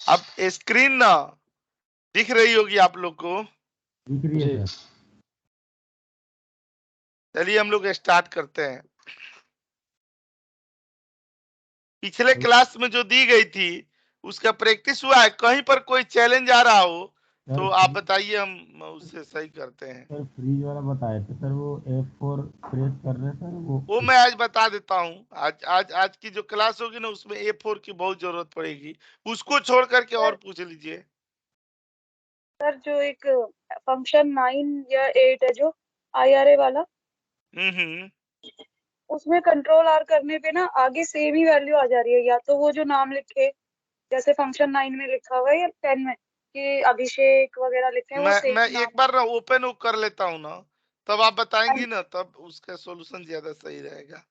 अब स्क्रीन ना दिख रही होगी आप लोग को? दिख रही है सर। चलिए हम लोग स्टार्ट करते हैं। पिछले क्लास में जो दी गई थी उसका प्रैक्टिस हुआ है? कहीं पर कोई चैलेंज आ रहा हो तो आप बताइए, हम उससे सही करते हैं। सर फ्रीज वाला बताए थे सर, वो F4 प्रेस कर रहे सर वो मैं आज बता देता हूँ। आज की जो क्लास होगी ना उसमें A4 की बहुत जरूरत पड़ेगी। उसको छोड़ करके और पूछ लीजिए। सर जो एक फंक्शन 9 या 8 है जो IRA वाला, उसमें कंट्रोल R करने पे ना आगे सेम ही वैल्यू आ जा रही है। या तो वो जो नाम लिखे जैसे फंक्शन 9 में लिखा हुआ है या 10 में कि अभिषेक वगैरह लिखे हैं, वो सेम मैं नाम। एक बार ना ओपन कर लेता हूँ ना, तब आप बताएंगी ना, तब उसका सॉल्यूशन ज्यादा सही रहेगा।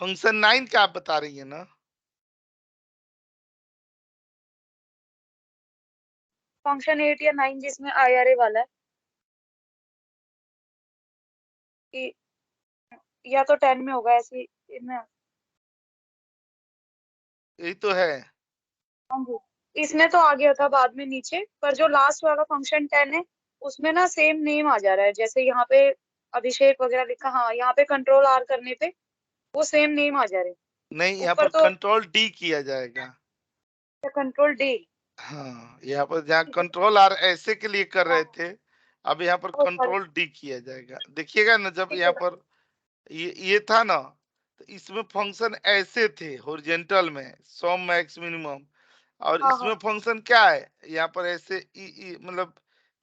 फंक्शन 9 क्या आप बता रही है ना? फंक्शन 8 या 9 जिसमें IRA वाला है कि या तो 10 में होगा ऐसे इनमें। यही तो है। हाँ जी, इसमें तो आ गया था बाद में नीचे, पर जो लास्ट वाला फंक्शन 10 है उसमें ना सेम नेम आ जा रहा है। जैसे यहाँ पे अभिषेक वगैरह लिखा, हाँ यहाँ पे कंट्रोल R करने पे वो सेम नेम आ जा रहे। नहीं, यहाँ ऊपर पर तो कंट्रोल D किया जाएगा। Control D। हाँ, यहाँ पर जहाँ कंट्रोल R ऐसे के लिए कर रहे थे, अब यहाँ पर सॉरी, कंट्रोल D किया जाएगा। देखिएगा ना, जब ठीक यहाँ है। पर ये था ना, तो इसमें फंक्शन ऐसे थे हॉरिजॉन्टल में, सम मैक्स मिनिमम। और हाँ इसमें हाँ, फंक्शन क्या है, यहाँ पर ऐसे मतलब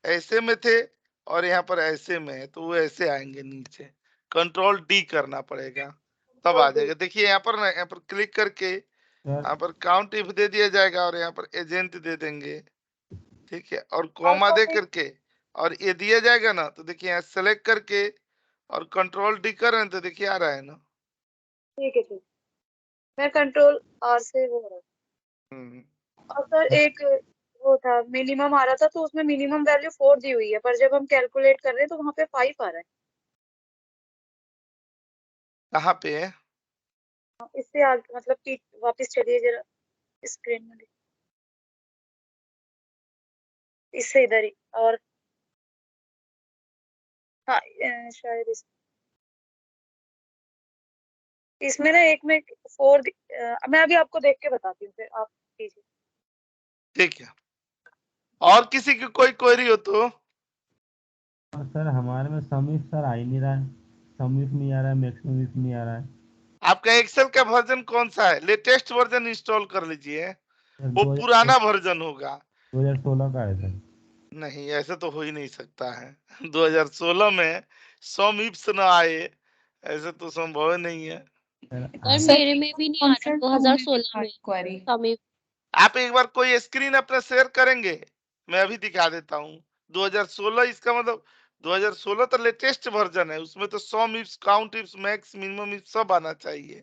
ऐसे में थे, और यहाँ पर ऐसे में है, तो वो ऐसे आएंगे नीचे। कंट्रोल D करना पड़ेगा, तब आ कंट्रोल D। जाएगा। देखिए यहाँ पर ना, यहाँ पर क्लिक करके सर। यहाँ पर काउंट इफ दे दिया जाएगा, और यहाँ पर एजेंट दे देंगे, ठीक है, और और कॉमा दे सर करके, और ये दिया जाएगा ना, तो देखिए यहाँ सेलेक्ट करके और कंट्रोल D कर रहे हैं, तो देखिए आ रहा है ना। ठीक है, ठीक। मैं कंट्रोल R से वो हो रहा हम्म, है। और सर एक वो था मिनिमम आ रहा था, तो उसमें मिनिमम वैल्यू 4 दी हुई है, पर जब हम कैलकुलेट कर रहे हैं तो वहाँ पे 5 आ रहा है। कहाँ पे है? इससे आगे मतलब कि वापस चलिए जरा स्क्रीन में, इससे इधर ही। और हाँ शायद इसमें ना एक में 4 मैं अभी आपको देख के बताती हूँ, फिर आप कीजिए। ठीक है, और किसी की कोई क्वेरी हो तो? और सर हमारे में सम इफ सर आ ही नहीं रहा है, सम इफ नहीं आ रहा है, मैक्सिमम इफ नहीं आ रहा है। आपका एक्सेल का वर्जन कौन सा है? लेटेस्ट वर्जन इंस्टॉल कर लीजिए, सर वो पुराना वर्जन होगा। 2016 का है सर। नहीं, ऐसे तो हो ही नहीं सकता है। 2016 में सम इफ्स ना आए, ऐसे तो संभव ही नहीं है। सर मेरे में भी नहीं आ रहा 2016 में समय। आप एक बार कोई स्क्रीन अपना शेयर करेंगे, मैं अभी दिखा देता हूँ। 2016 इसका मतलब 2016 तो लेटेस्ट वर्जन है, उसमें तो सम ifs, count ifs, max, minimum ifs सब आना चाहिए।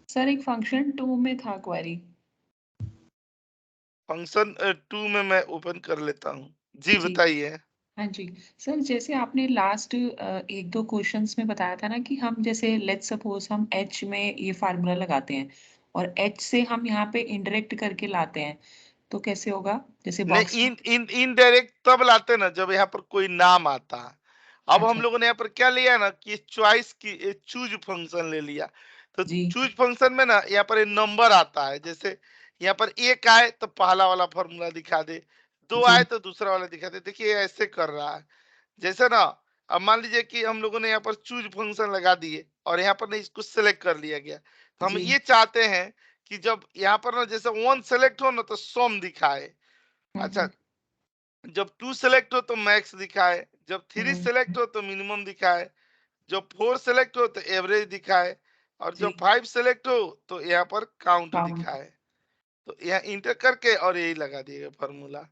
सर एक फंक्शन 2 में था क्वेरी। फंक्शन 2 में मैं ओपन कर लेता हूँ। जी बताइए। हाँ जी सर, जैसे आपने लास्ट एक दो क्वेश्चंस में बताया था ना कि हम जैसे लेट्स सपोज हम H में ये फार्मूला लगाते हैं और H से हम यहाँ पे इंडायरेक्ट करके लाते हैं, तो कैसे होगा? जैसे बॉक्स नहीं, इनडायरेक्ट तब लाते ना जब यहाँ पर कोई नाम आता है। अब हम अच्छा लोगों ने यहाँ पर क्या लिया ना कि चॉइस की चूज फंक्शन ले लिया। तो जी चूज फंक्शन में ना यहाँ पर नंबर आता है, जैसे यहाँ पर एक आए तो पहला वाला फॉर्मूला दिखा दे, दो जी आए तो दूसरा वाला दिखा दे। देखिए ऐसे कर रहा है। जैसे ना, अब मान लीजिए कि हम लोगों ने यहाँ पर चूज फंक्शन लगा दिए और यहाँ पर ना इसको सेलेक्ट कर लिया गया, तो हम जी ये चाहते हैं कि जब यहाँ पर ना जैसे 1 सेलेक्ट हो ना तो सम दिखाए। अच्छा, जब 2 सेलेक्ट हो तो मैक्स दिखाए, जब 3 सेलेक्ट हो तो मिनिमम दिखाए। जब 4 सेलेक्ट हो तो एवरेज दिखाए, और जी जब 5 सेलेक्ट हो तो यहाँ पर काउंट काउंट दिखाए। तो यहाँ इंटर करके और यही लगा दिएगा फॉर्मूला,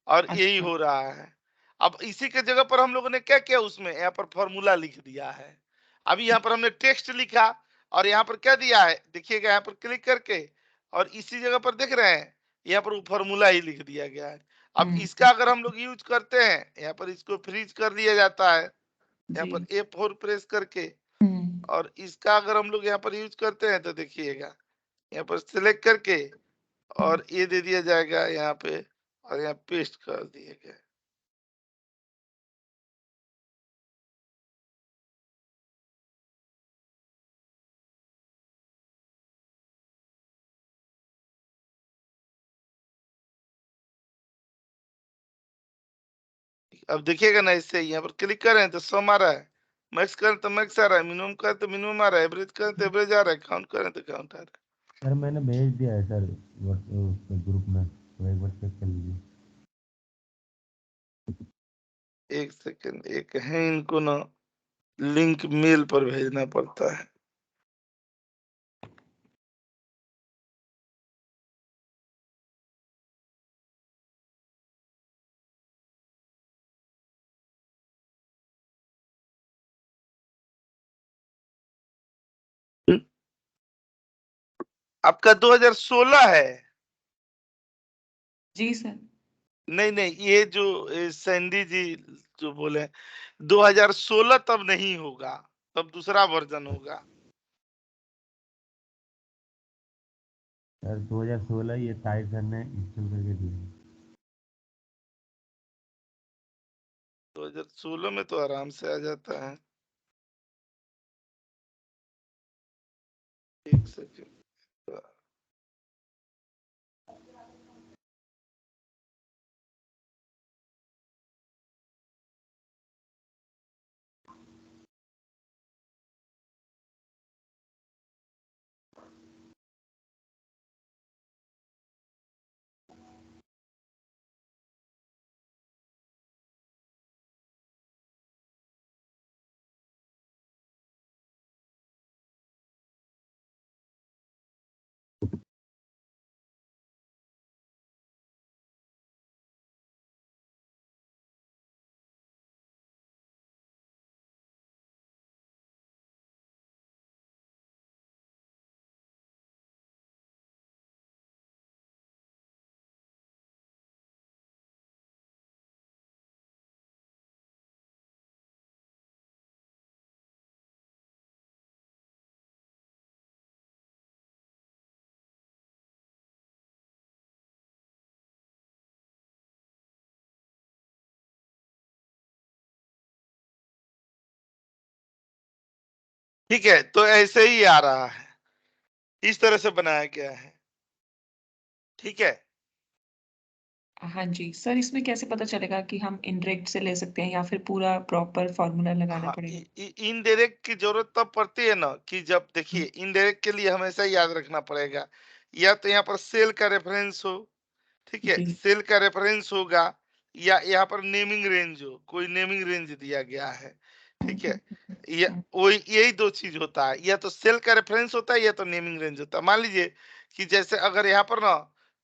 और यही अच्छा हो रहा है। अब इसी के जगह पर हम लोगों ने क्या किया, उसमें यहाँ पर फॉर्मूला लिख दिया है। अभी यहाँ पर हमने टेक्स्ट लिखा और यहाँ पर क्या दिया है देखिएगा, यहाँ पर क्लिक करके और इसी जगह पर देख रहे हैं यहाँ पर वो फॉर्मूला ही लिख दिया गया है। अब इसका अगर हम लोग यूज करते हैं, यहाँ पर इसको फ्रीज कर दिया जाता है, यहाँ जी पर F4 प्रेस करके, हम्म और इसका अगर हम लोग यहाँ पर यूज करते हैं तो देखिएगा यहाँ पर सिलेक्ट करके और ये दे दिया जाएगा यहाँ पे, और यहाँ पेस्ट कर दिएगा। अब देखिएगा ना, इससे यहाँ पर क्लिक करें तो सम आ रहा है, मैक्स करें तो मैक्स आ रहा है, मिनिमम करें तो मिनिमम आ रहा है, एवरेज करें तो एवरेज आ रहा है, काउंट करें तो काउंट आ रहा सर मैंने भेज दिया है सर उसमें ग्रुप में, तो एक बार चेक कर लीजिए। है। एक सेकंड, एक है, इनको ना लिंक मेल पर भेजना पड़ता है। आपका 2016 है? जी सर नहीं नहीं, ये जो सैंडी जी जो बोले 2016 तब नहीं होगा, तब दूसरा वर्जन होगा। सर 2016 ये ताहिर सर ने इंस्टॉल करके दिया है। 2016 में तो आराम से आ जाता है। एक सेकंड, ठीक है, तो ऐसे ही आ रहा है, इस तरह से बनाया गया है। ठीक है, हाँ जी सर इसमें कैसे पता चलेगा कि हम इनडायरेक्ट से ले सकते हैं या फिर पूरा प्रॉपर फॉर्मूला लगाना हाँ, पड़ेगा? इनडायरेक्ट की जरूरत तब पड़ती है ना कि जब देखिए, हम्म, इनडायरेक्ट के लिए हमेशा याद रखना पड़ेगा, या तो यहाँ पर सेल का रेफरेंस हो, ठीक है, जी सेल का रेफरेंस होगा, या यहाँ पर नेमिंग रेंज हो, कोई नेमिंग रेंज दिया गया है, ठीक है, या वही यही दो चीज होता है, या तो सेल का रेफरेंस होता है या तो नेमिंग रेंज होता है। मान लीजिए कि जैसे अगर यहाँ पर ना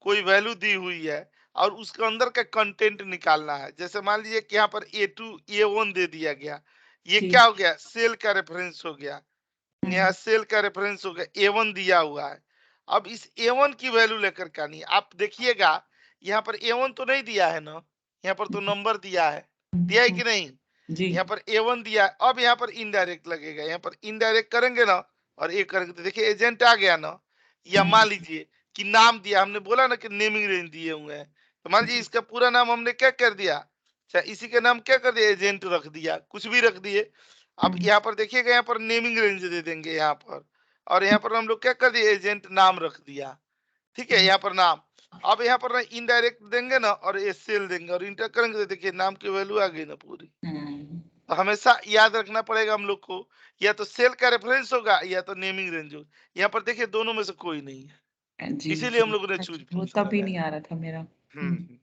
कोई वैल्यू दी हुई है और उसके अंदर का कंटेंट निकालना है, जैसे मान लीजिए कि यहाँ पर A2 A1 दे दिया गया, ये जी क्या हो गया, सेल का रेफरेंस हो गया, यहाँ हम्म, सेल का रेफरेंस हो गया, A1 दिया हुआ है। अब इस A1 की वैल्यू लेकर के आनी है। आप देखिएगा यहाँ पर A1 तो नहीं दिया है ना, यहाँ पर तो नंबर दिया है, दिया है कि नहीं, जी यहाँ पर A1 दिया है। अब यहाँ पर इनडायरेक्ट लगेगा, यहाँ पर इनडायरेक्ट करेंगे ना और ये करेंगे तो देखिए एजेंट आ गया ना, या मान लीजिए कि नाम दिया, हमने बोला ना कि नेमिंग रेंज दिए हुए हैं, तो मान लीजिए जी इसका पूरा नाम हमने क्या कर दिया, अच्छा इसी के नाम क्या कर दिया, एजेंट रख दिया, कुछ भी रख दिए। अब यहाँ पर देखिएगा, यहाँ पर नेमिंग रेंज दे देंगे यहाँ पर, और यहाँ पर हम लोग क्या कर दिए, एजेंट नाम रख दिया, ठीक है, यहाँ पर नाम। अब यहाँ पर ना इनडायरेक्ट देंगे ना और ये सेल देंगे और इंटर करेंगे तो देखिए नाम की वैल्यू आ गई ना पूरी। हम्म, तो हमेशा याद रखना पड़ेगा हम लोग को, या तो सेल का रेफरेंस होगा या तो नेमिंग रेंज होगा। यहाँ पर देखिए दोनों में से कोई नहीं है, जी इसीलिए हम जी लोगों ने चूज अच्छा वो चूज तभी करा है। नहीं आ रहा था मेरा हम्म,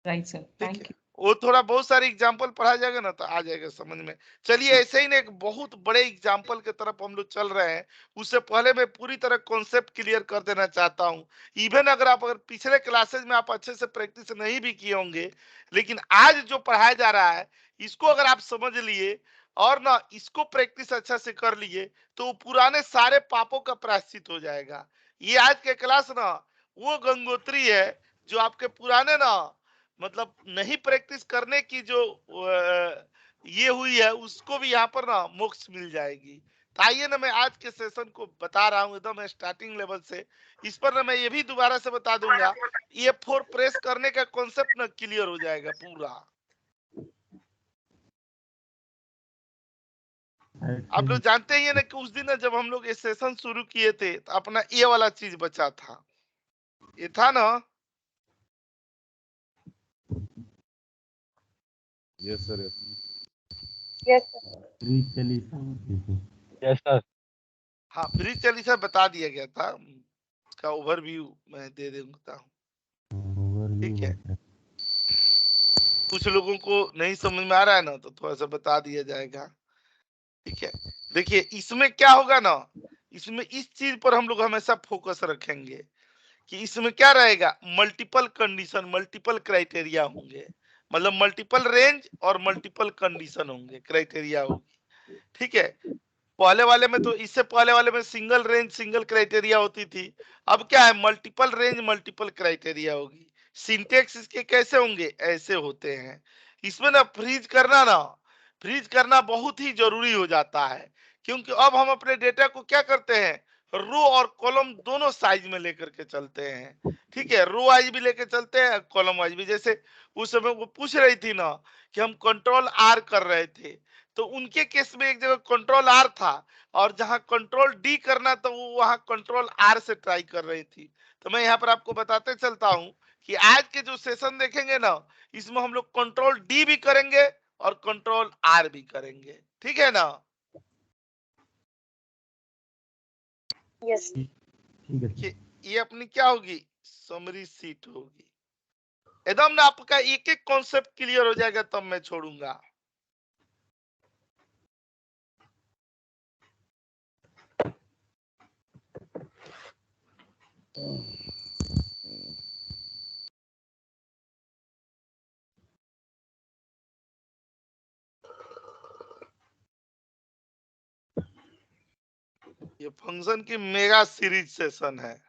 राइट सर ठीक थैंक है, यू वो थोड़ा बहुत सारे एग्जाम्पल पढ़ा जाएगा ना तो आ जाएगा समझ में। चलिए ऐसे ही ना एक बहुत बड़े एग्जाम्पल के तरफ हम लोग चल रहे हैं। उससे पहले मैं पूरी तरह कॉन्सेप्ट क्लियर कर देना चाहता हूँ। इवन अगर पिछले क्लासेज में आप अच्छे से प्रैक्टिस नहीं भी किए होंगे, लेकिन आज जो पढ़ाया जा रहा है इसको अगर आप समझ लिए और ना इसको प्रैक्टिस अच्छा से कर लिए तो वो पुराने सारे पापों का प्रायश्चित हो जाएगा। ये आज के क्लास ना वो गंगोत्री है जो आपके पुराने ना मतलब नहीं प्रैक्टिस करने की जो ये हुई है उसको भी यहाँ पर ना मोक्ष मिल जाएगी। तो आइए ना मैं आज के सेशन को बता रहा हूँ एकदम स्टार्टिंग लेवल से। इस पर ना मैं ये भी दोबारा से बता दूंगा, ये फोर प्रेस करने का कॉन्सेप्ट ना क्लियर हो जाएगा पूरा। आप लोग जानते ही है ना कि उस दिन ना जब हम लोग ये सेशन शुरू किए थे तो अपना ये वाला चीज बचा था, ये था ना। Yes sir. Yes yes sir. हाँ ब्रीज चालीसा बता दिया गया था, उसका ओवरव्यू मैं दे देता हूँ। ठीक है, कुछ लोगों को नहीं समझ में आ रहा है ना तो थोड़ा सा बता दिया जाएगा। ठीक है, देखिए इसमें क्या होगा ना, इसमें इस चीज पर हम लोग हमेशा फोकस रखेंगे कि इसमें क्या रहेगा, मल्टीपल कंडीशन मल्टीपल क्राइटेरिया होंगे, मतलब मल्टीपल रेंज और मल्टीपल कंडीशन होंगे, क्राइटेरिया होगी। ठीक है, पहले वाले में तो इससे पहले वाले में सिंगल रेंज सिंगल क्राइटेरिया होती थी, अब क्या है मल्टीपल रेंज मल्टीपल क्राइटेरिया होगी। सिंटेक्स इसके कैसे होंगे, ऐसे होते हैं। इसमें ना फ्रीज करना बहुत ही जरूरी हो जाता है, क्योंकि अब हम अपने डेटा को क्या करते हैं, रो और कॉलम दोनों साइज में लेकर के चलते हैं। ठीक है, रो वाइज भी लेकर चलते हैं कॉलम वाइज भी। जैसे उस समय वो पूछ रही थी ना कि हम कंट्रोल आर कर रहे थे, तो उनके केस में एक जगह कंट्रोल आर था और जहां कंट्रोल डी करना तो वो वहां कंट्रोल आर से ट्राई कर रही थी। तो मैं यहाँ पर आपको बताते चलता हूं कि आज के जो सेशन देखेंगे ना इसमें हम लोग कंट्रोल डी भी करेंगे और कंट्रोल आर भी करेंगे। ठीक है ना। यस ये अपनी क्या होगी, समरी सीट होगी। एकदम ना आपका एक एक कॉन्सेप्ट क्लियर हो जाएगा तब मैं छोड़ूंगा। ये फंक्शन की मेगा सीरीज सेशन है,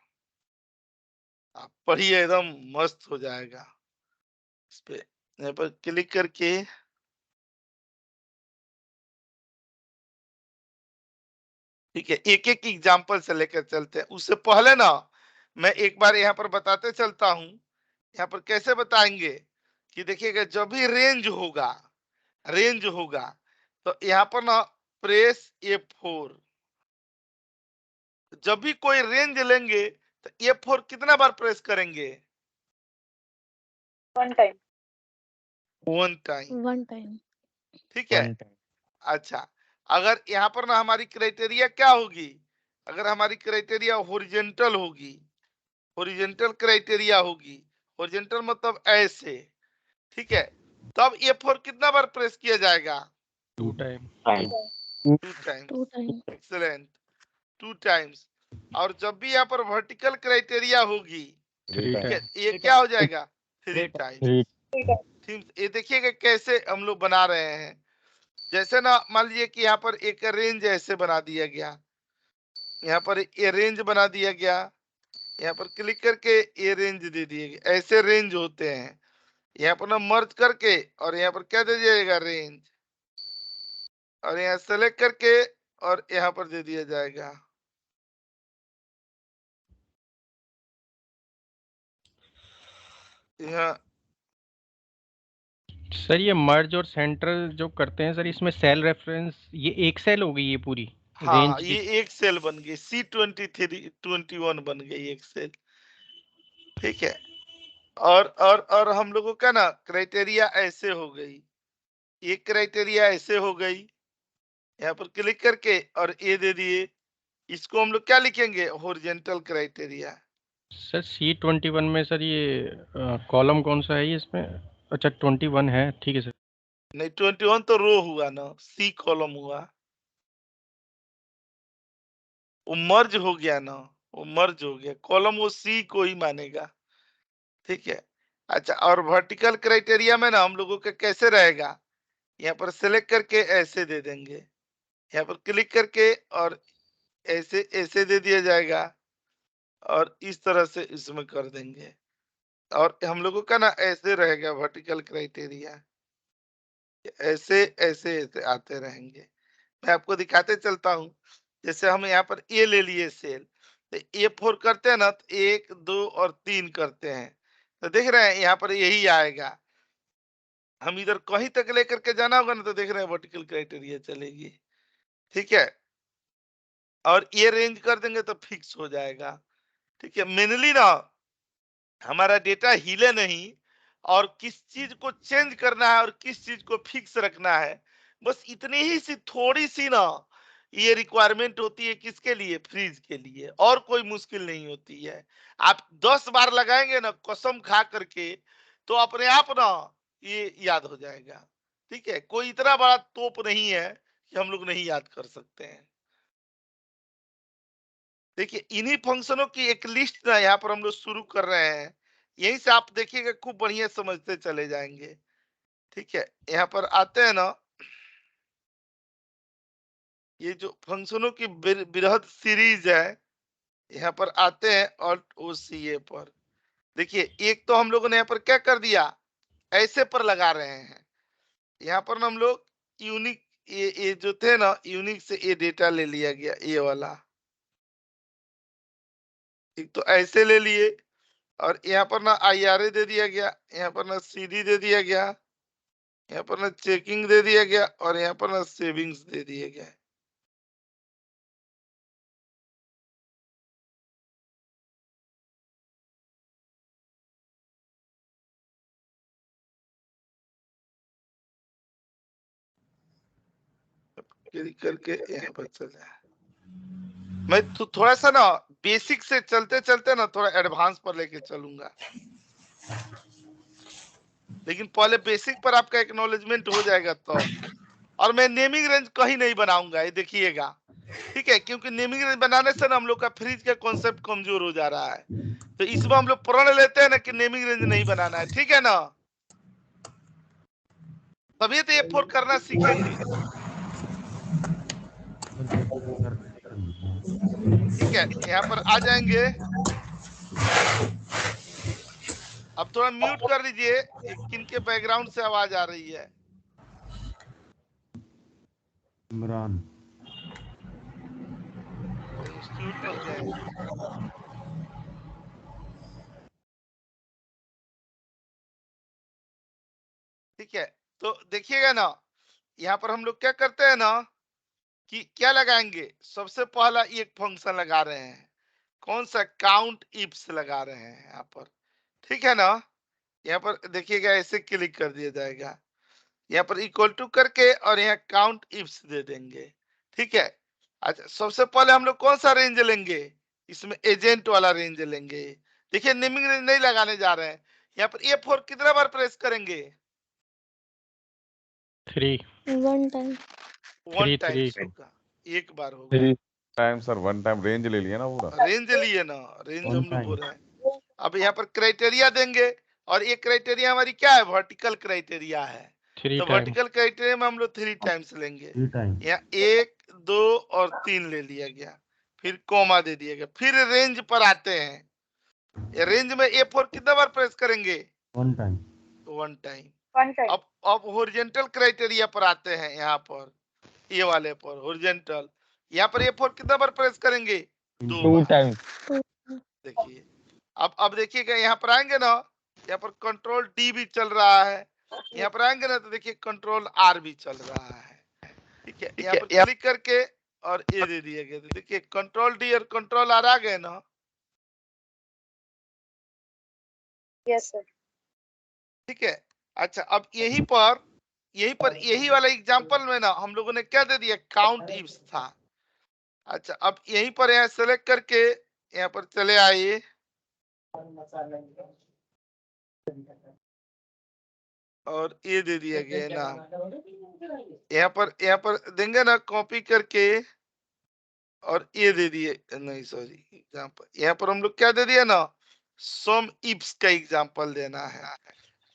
आप पढ़िए एकदम मस्त हो जाएगा। इस पे यहाँ पर क्लिक करके ठीक है एक एक एग्जाम्पल से लेकर चलते हैं। उससे पहले ना मैं एक बार यहाँ पर बताते चलता हूँ, यहाँ पर कैसे बताएंगे कि देखिएगा जब भी रेंज होगा तो यहाँ पर ना प्रेस F4। जब भी कोई रेंज लेंगे तो F4 कितना बार प्रेस करेंगे, one time one time. One time. ठीक है, अच्छा अगर यहाँ पर ना हमारी क्राइटेरिया क्या होगी, अगर हमारी क्राइटेरिया हॉरिजॉन्टल होगी, हॉरिजॉन्टल क्राइटेरिया होगी, हॉरिजॉन्टल मतलब ऐसे, ठीक है, तब F4 कितना बार प्रेस किया जाएगा, two time. Two times. Two time. Excellent, two times. और जब भी यहाँ पर वर्टिकल क्राइटेरिया होगी, थ्री ठीक है, टाइम। ये क्या हो जाएगा, थ्री टाइम्स। ये देखिएगा कैसे हम लोग बना रहे हैं। जैसे ना मान लीजिए कि यहाँ पर एक रेंज ऐसे बना दिया गया, यहाँ पर ये रेंज बना दिया गया, यहाँ पर क्लिक करके ये रेंज दे दिए गए, ऐसे रेंज होते हैं। यहाँ पर ना मर्ज करके और यहाँ पर क्या दे दिएगा, रेंज, और यहाँ सेलेक्ट करके और यहाँ पर दे दिया जाएगा। यहाँ सर ये मर्ज और सेंट्रल जो करते हैं सर, इसमें सेल रेफरेंस ये एक सेल हो गई ये पूरी हाँ रेंज ये एक सेल बन गई, C2321 बन गई एक सेल। ठीक है, और हम लोगों का ना क्राइटेरिया ऐसे हो गई, एक क्राइटेरिया ऐसे हो गई, यहाँ पर क्लिक करके और ये दे दिए, इसको हम लोग क्या लिखेंगे, हॉरिजॉन्टल क्राइटेरिया। सर C21 में सर ये कॉलम कौन सा है ये इसमें, अच्छा 21 है, ठीक है सर। नहीं 21 तो रो हुआ ना, सी कॉलम हुआ, वो मर्ज हो गया ना, वो मर्ज हो गया, कॉलम वो सी को ही मानेगा। ठीक है। अच्छा, और वर्टिकल क्राइटेरिया में ना हम लोगों का कैसे रहेगा, यहाँ पर सेलेक्ट करके ऐसे दे देंगे, यहाँ पर क्लिक करके और ऐसे ऐसे दे दिया जाएगा, और इस तरह से इसमें कर देंगे, और हम लोगों का ना ऐसे रहेगा वर्टिकल क्राइटेरिया, ऐसे ऐसे ऐसे आते रहेंगे। मैं आपको दिखाते चलता हूँ। जैसे हम यहाँ पर ए ले लिए सेल, तो A4 करते हैं ना, तो 1 2 और 3 करते हैं, तो देख रहे हैं यहाँ पर यही आएगा। हम इधर कहीं तक लेकर के जाना होगा ना, तो देख रहे हैं वर्टिकल क्राइटेरिया चलेगी। ठीक है, और ये रेंज कर देंगे तो फिक्स हो जाएगा। ठीक है, मेनली ना हमारा डेटा हिले नहीं, और किस चीज को चेंज करना है और किस चीज को फिक्स रखना है, बस इतनी ही सी थोड़ी सी ना ये रिक्वायरमेंट होती है, किसके लिए, फ्रीज के लिए, और कोई मुश्किल नहीं होती है। आप 10 बार लगाएंगे ना कसम खा करके, तो अपने आप ना ये याद हो जाएगा। ठीक है, कोई इतना बड़ा तोप नहीं है कि हम लोग नहीं याद कर सकते हैं। देखिए, इन्हीं फंक्शनों की एक लिस्ट ना यहाँ पर हम लोग शुरू कर रहे हैं, यहीं से आप देखिएगा खूब बढ़िया समझते चले जाएंगे। ठीक है, यहाँ पर आते हैं ना, ये जो फंक्शनों की बृहद सीरीज है, यहाँ पर आते हैं ऑल्ट OCA पर। देखिए, एक तो हम लोगों ने यहाँ पर क्या कर दिया, ऐसे पर लगा रहे हैं, यहाँ पर ना हम लोग यूनिक, ये जो थे ना यूनिक से ये डेटा ले लिया गया, ये वाला एक तो ऐसे ले लिए, और यहाँ पर ना IRA दे दिया गया, यहाँ पर ना CD दे दिया गया, यहाँ पर ना चेकिंग दे दिया गया, और यहाँ पर ना सेविंग्स दे दिए गए। क्लिक करके यहाँ पर चल जाए। मैं तो थोड़ा सा ना बेसिक से चलते चलते ना थोड़ा एडवांस पर लेके चलूंगा, लेकिन पहले बेसिक पर आपका एक्नॉलेजमेंट हो जाएगा तो। और मैं नेमिंग रेंज कहीं नहीं बनाऊंगा, ये देखिएगा। ठीक है, क्योंकि नेमिंग रेंज बनाने से ना हम लोग का फ्रीज का कॉन्सेप्ट कमजोर हो जा रहा है, तो इसमें हम लोग प्रण लेते हैं ना कि नेमिंग रेंज नहीं बनाना है। ठीक है ना, तभी तो A4 करना सीखेंगे। ठीक है, यहाँ पर आ जाएंगे, अब थोड़ा म्यूट कर लीजिए, किनके बैकग्राउंड से आवाज आ रही है। इमरान। इंस्टीट्यूट में गए हैं। ठीक है, तो देखिएगा ना, यहाँ पर हम लोग क्या करते हैं ना कि क्या लगाएंगे, सबसे पहला एक फंक्शन लगा रहे हैं, कौन सा, काउंट इफ्स लगा रहे हैं यहाँ पर। ठीक है ना, यहाँ पर देखिएगा ऐसे क्लिक कर दिया जाएगा, यहाँ पर इक्वल टू करके और यहाँ काउंट इफ्स दे देंगे। ठीक है, अच्छा सबसे पहले हम लोग कौन सा रेंज लेंगे, इसमें एजेंट वाला रेंज लेंगे। देखिए, नेमिंग रेंज नहीं लगाने जा रहे हैं, यहाँ पर A4 कितना बार प्रेस करेंगे, 3 1 टाइम। वन 3 टाइम्स 3 होगा, एक बार होगा। 3 टाइम सर, 1 टाइम रेंज ले लिया ना पूरा। रेंज लिए ना, रेंज वन हम लोग टाइम। बोल रहे हैं। अब यहाँ पर क्राइटेरिया देंगे, और ये क्राइटेरिया हमारी क्या है, वर्टिकल क्राइटेरिया है, 3 तो टाइम। वर्टिकल क्राइटेरिया में हम लोग 3 टाइम्स लेंगे। 3 टाइम। यहाँ 1 2 और 3 ले लिया गया, फिर कॉमा दे दिया गया, फिर रेंज पर आते हैं। ये रेंज में A4 कितना बार प्रेस करेंगे, 1 टाइम। 1 टाइम। 1 टाइम। अब हॉरिजॉन्टल क्राइटेरिया पर आते हैं, यहाँ पर ये वाले पर हॉरिजॉन्टल, यहाँ पर A4 कितना बार प्रेस करेंगे, 2 2 बार। टाइम। देखिए, अब देखिएगा यहाँ पर आएंगे ना, यहाँ पर कंट्रोल D भी चल रहा है, यहाँ पर आएंगे ना तो देखिए कंट्रोल R भी चल रहा है। ठीक है, यहाँ पर क्लिक करके और ये दे दिए गए, तो देखिए कंट्रोल D और कंट्रोल R आ गए ना। Yes sir. ठीक है, अच्छा अब यही वाला एग्जांपल में ना हम लोगों ने क्या दे दिया, काउंट इफ्स था। अच्छा, अब यहीं पर यहाँ सेलेक्ट करके यहाँ पर चले आइए, और ये दे दिया गया है नाम। यहाँ पर देंगे ना कॉपी करके, और ये दे दिए, नहीं सॉरी एग्जाम्पल, यहाँ पर हम लोग क्या दे दिया ना, सम इफ्स का एग्जाम्पल देना है।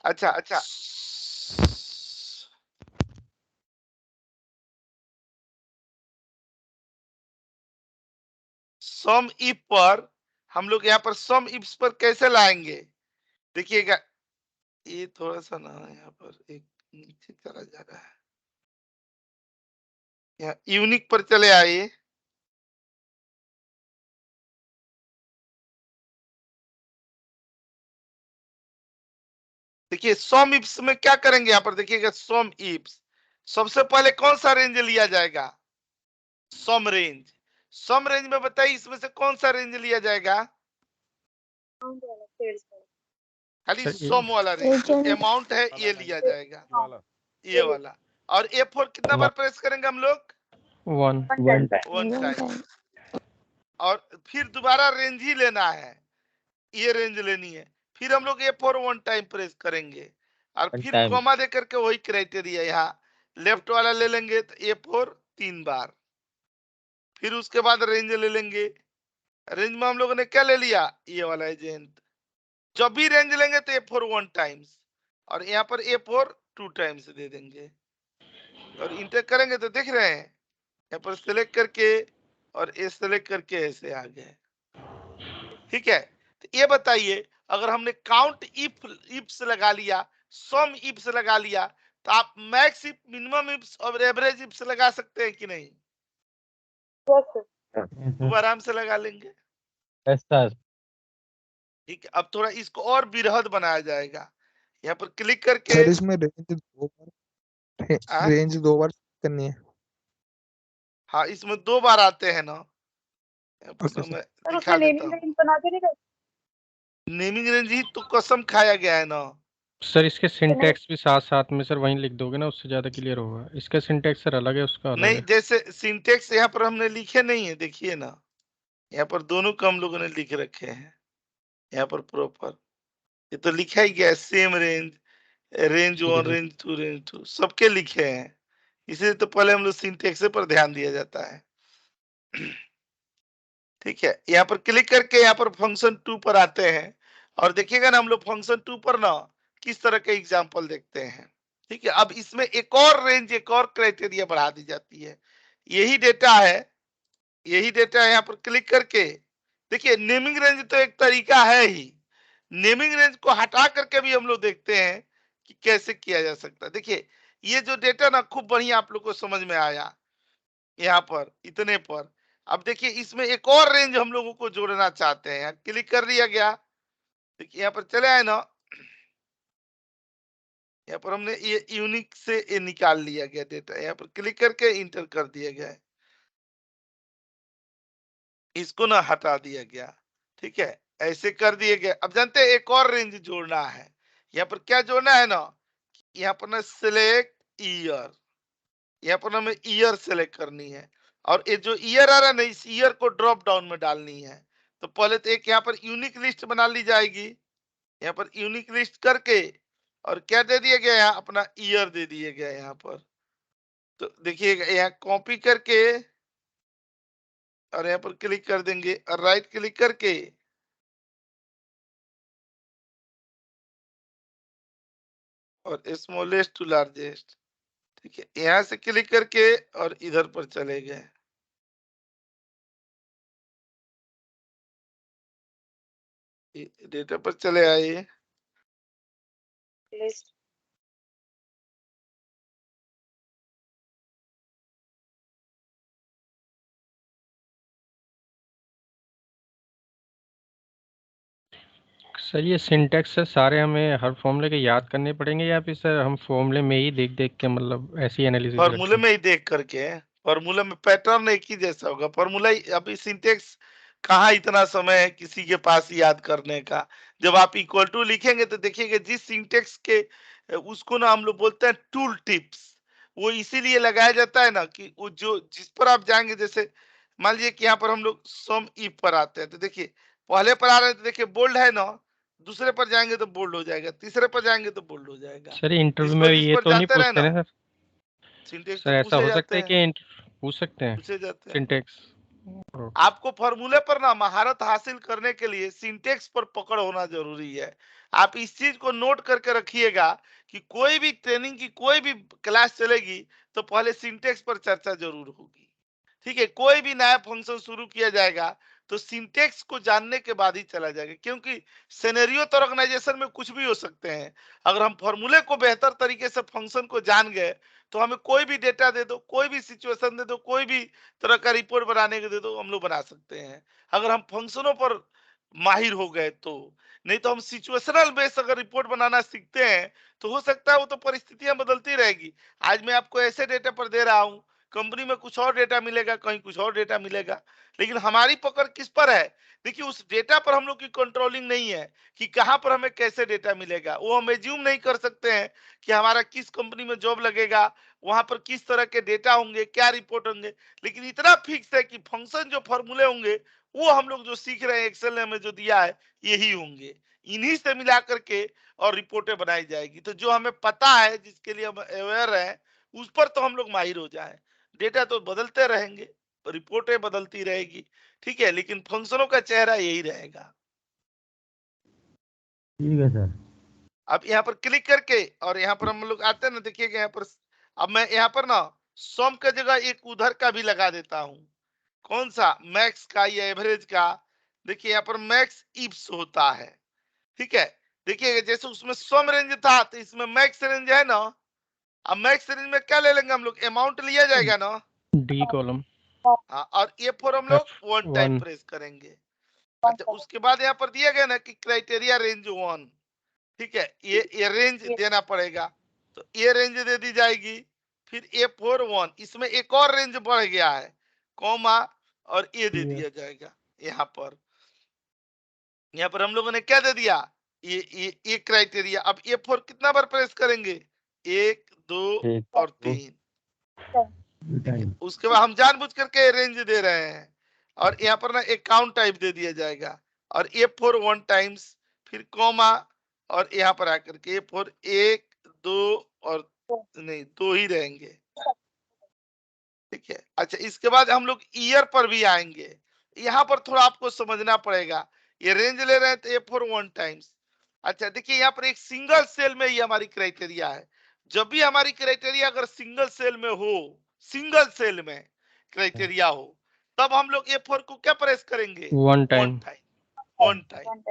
अच्छा अच्छा, सम इफ पर हम लोग यहाँ पर सम इफ्स पर कैसे लाएंगे, देखिएगा ये थोड़ा सा ना यहाँ पर एक नीचे चला जा रहा है, यहाँ यूनिक पर चले आइए। देखिए सम इफ्स में क्या करेंगे, यहाँ पर देखिएगा सम इफ्स, सबसे पहले कौन सा रेंज लिया जाएगा, सम रेंज। सम रेंज में बताइए इसमें से कौन सा रेंज लिया जाएगा, खाली सर सम वाला रेंज, जो अमाउंट है ये लिया जाएगा, वाला ये वाला। और F4 कितना बार प्रेस करेंगे हम लोग, 1 वन टाइम। और फिर दोबारा रेंज ही लेना है, ये रेंज लेनी है, फिर हम लोग F4 वन टाइम प्रेस करेंगे, और फिर कॉमा दे करके वही क्राइटेरिया यहाँ लेफ्ट वाला ले लेंगे, तो F4 3 बार, फिर उसके बाद रेंज ले लेंगे। रेंज में हम लोगों ने क्या ले लिया, ये वाला एजेंट। जब भी रेंज लेंगे तो F4 वन टाइम्स, और यहाँ पर F4 2 टाइम्स दे देंगे, और इंटर करेंगे तो देख रहे हैं यहाँ पर सिलेक्ट करके और ए सिलेक्ट करके ऐसे आ गए। ठीक है, तो ये बताइए अगर हमने काउंट इफ्स लगा लिया, सम इफ्स लगा लिया, तो आप मैक्स इफ, मिनिमम इफ्स और एवरेज इफ्स लगा सकते हैं कि नहीं, खूब आराम से लगा लेंगे। ठीक है, अब थोड़ा इसको और बृहद बनाया जाएगा, यहाँ पर क्लिक करके सर इसमें आ? रेंज 2 बार करनी है। हाँ इसमें 2 बार आते हैं ना, यहाँ पर ओके ना सर। मैं सर दिखा उसमें देता नेमिंग हूँ, रेंज बना के नहीं रखते? नेमिंग रेंज ही तो कसम खाया गया है ना। सर इसके सिंटैक्स भी साथ साथ में सर वहीं लिख दोगे ना, उससे ज्यादा क्लियर होगा। इसका सिंटैक्स सर अलग है, उसका अलग नहीं, है। जैसे सिंटेक्स यहाँ पर हमने लिखे नहीं है, देखिए ना यहाँ पर दोनों को हम लोगों ने लिख रखे हैं, यहाँ पर प्रॉपर ये तो लिखा ही गया है, सेम रेंज, रेंज ठीक है 1, सर। रेंज 2, रेंज 2 सबके लिखे हैं, इसलिए तो पहले हम लोग सिंटेक्स पर ध्यान दिया जाता है। ठीक है, यहाँ पर क्लिक करके यहाँ पर फंक्शन 2 पर आते हैं, और देखिएगा ना हम लोग फंक्शन 2 पर ना किस तरह के एग्जाम्पल देखते हैं। ठीक है, अब इसमें एक और रेंज, एक और क्राइटेरिया बढ़ा दी जाती है, यही डेटा है, यही डेटा है। यहाँ पर क्लिक करके देखिए नेमिंग रेंज तो एक तरीका है ही, नेमिंग रेंज को हटा करके भी हम लोग देखते हैं कि कैसे किया जा सकता है। देखिए ये जो डेटा ना खूब बढ़िया आप लोग को समझ में आया यहाँ पर इतने पर। अब देखिए इसमें एक और रेंज हम लोगों को जोड़ना चाहते हैं, क्लिक कर दिया गया, देखिए यहाँ पर चले आए ना, यहाँ पर हमने ये यूनिक से ये निकाल लिया गया डेटा, यहाँ पर क्लिक करके इंटर कर दिया गया है, इसको ना हटा दिया गया। ठीक है, ऐसे कर दिए गए। अब जानते हैं एक और रेंज जोड़ना है, यहाँ पर क्या जोड़ना है ना, यहाँ पर ना सिलेक्ट ईयर, यहाँ पर हमें ईयर सेलेक्ट करनी है, और ये जो ईयर आ रहा है ना, इस ईयर को ड्रॉप डाउन में डालनी है। तो पहले तो एक यहाँ पर यूनिक लिस्ट बना ली जाएगी, यहाँ पर यूनिक लिस्ट करके, और क्या दे दिया गया, यहाँ अपना ईयर दे दिया गया यहाँ पर। तो देखिएगा यहाँ कॉपी करके और यहाँ पर क्लिक कर देंगे, और राइट क्लिक करके और स्मॉलेस्ट टू लार्जेस्ट, ठीक है, यहाँ से क्लिक करके और इधर पर चले गए, डेटा पर चले आए, लिस्ट सर ये सिंटैक्स सर सारे हमें हर फॉर्मूले के याद करने पड़ेंगे, या फिर सर हम फॉर्मूले में ही देख देख के मतलब ऐसी एनालिसिस फॉर्मूले करते हैं? में ही देख करके, फॉर्मूला में पैटर्न एक ही जैसा होगा, फॉर्मूला अभी सिंटेक्स कहाँ इतना समय है किसी के पास याद करने का। जब आप इक्वल टू लिखेंगे तो देखिएगा जिस सिंटेक्स के उसको ना हम लोग बोलते हैं टूल टिप्स, वो इसीलिए लगाया जाता है ना कि वो जो जिस पर आप जाएंगे, जैसे मान लीजिए कि यहाँ पर हम लोग सम इफ पर आते हैं, तो देखिए पहले पर आ रहे हैं तो देखिए बोल्ड है ना, दूसरे पर जाएंगे तो बोल्ड हो जाएगा, तीसरे पर जाएंगे तो बोल्ड हो जाएगा। सर इंटरव्यू जिस में पर जिस ये पर तो नहीं जाते रहे पूछते ना, ना सर? सिंटेक्स सर तो ऐसा पूछे हो जाते सकता है हैं, कि पूछ सकते हैं पूछे जाते हैं। सिंटेक्स? आपको फॉर्मूले पर ना महारत हासिल करने के लिए सिंटेक्स पर पकड़ होना जरूरी है। आप इस चीज को नोट करके रखिएगा कि कोई भी ट्रेनिंग की कोई भी क्लास चलेगी तो पहले सिंटेक्स पर चर्चा जरूर होगी। ठीक है, कोई भी नया फंक्शन शुरू किया जाएगा तो सिंटेक्स को जानने के बाद ही चला जाएगा, क्योंकि सिनेरियो तो ऑर्गेनाइजेशन में कुछ भी हो सकते हैं। अगर हम फॉर्मूले को बेहतर तरीके से फंक्शन को जान गए तो हमें कोई भी डेटा दे दो, कोई भी सिचुएशन दे दो, कोई भी तरह का रिपोर्ट बनाने के दे दो, हम लोग बना सकते हैं, अगर हम फंक्शनों पर माहिर हो गए तो। नहीं तो हम सिचुएशनल बेस अगर रिपोर्ट बनाना सीखते हैं तो हो सकता है वो तो परिस्थितियां बदलती रहेगी। आज मैं आपको ऐसे डेटा पर दे रहा हूं, कंपनी में कुछ और डेटा मिलेगा, कहीं कुछ और डेटा मिलेगा, लेकिन हमारी पकड़ किस पर है? देखिए, उस डेटा पर हम लोग की कंट्रोलिंग नहीं है कि कहां पर हमें कैसे डेटा मिलेगा। वो हम एज्यूम नहीं कर सकते हैं कि हमारा किस कंपनी में जॉब लगेगा, वहां पर किस तरह के डेटा होंगे, क्या रिपोर्ट होंगे। लेकिन इतना फिक्स है कि फंक्शन जो फॉर्मूले होंगे वो हम लोग जो सीख रहे हैं एक्सेल ने हमें जो दिया है यही होंगे, इन्हीं से मिला करके और रिपोर्टें बनाई जाएगी। तो जो हमें पता है, जिसके लिए हम अवेयर है, उस पर तो हम लोग माहिर हो जाए। डेटा तो बदलते रहेंगे, रिपोर्टें बदलती रहेगी, ठीक है, लेकिन फंक्शनों का चेहरा यही रहेगा। ठीक है सर। अब यहाँ पर क्लिक करके और यहाँ पर हम लोग आते हैं ना, देखिएगा यहाँ पर, अब मैं यहाँ पर ना सम का जगह एक उधर का भी लगा देता हूँ। कौन सा? मैक्स का या एवरेज का। देखिए यहाँ पर मैक्स इफ्स होता है, ठीक है। देखिए जैसे उसमें सम रेंज था तो इसमें मैक्स रेंज है ना। अब मैक्स रेंज में क्या ले लेंगे हम लोग? अमाउंट लिया जाएगा ना। डी कॉलम हाँ, और ये फोर हम लोग वन टाइम F1 प्रेस करेंगे। अच्छा, उसके बाद यहाँ पर दिया गया ना कि क्राइटेरिया रेंज 1, ठीक है, ये रेंज देना पड़ेगा, तो ये रेंज दे दी जाएगी। फिर A41, इसमें एक और रेंज बढ़ गया है, कॉमा, और ये दे दिया जाएगा। यहाँ पर हम लोगों ने क्या दे दिया? ये क्राइटेरिया। अब A4 कितना बार प्रेस करेंगे? 1 2 और 3, ठीक है। उसके बाद हम जानबूझ करके रेंज दे रहे हैं, और यहाँ पर ना एक काउंट टाइप दे दिया जाएगा, और A4 1 टाइम्स, फिर कॉमा, और यहाँ पर आकर के A4 1 2 और नहीं 2 ही रहेंगे, ठीक है। अच्छा, इसके बाद हम लोग ईयर पर भी आएंगे। यहाँ पर थोड़ा आपको समझना पड़ेगा, ये रेंज ले रहे हैं तो A4 1 टाइम्स। अच्छा देखिए, यहाँ पर एक सिंगल सेल में ही हमारी क्राइटेरिया है। जब भी हमारी क्राइटेरिया अगर सिंगल सेल में हो, सिंगल सेल में क्राइटेरिया हो, तब हम लोग A4 को क्या प्रेस करेंगे? 1 टाइम। One time.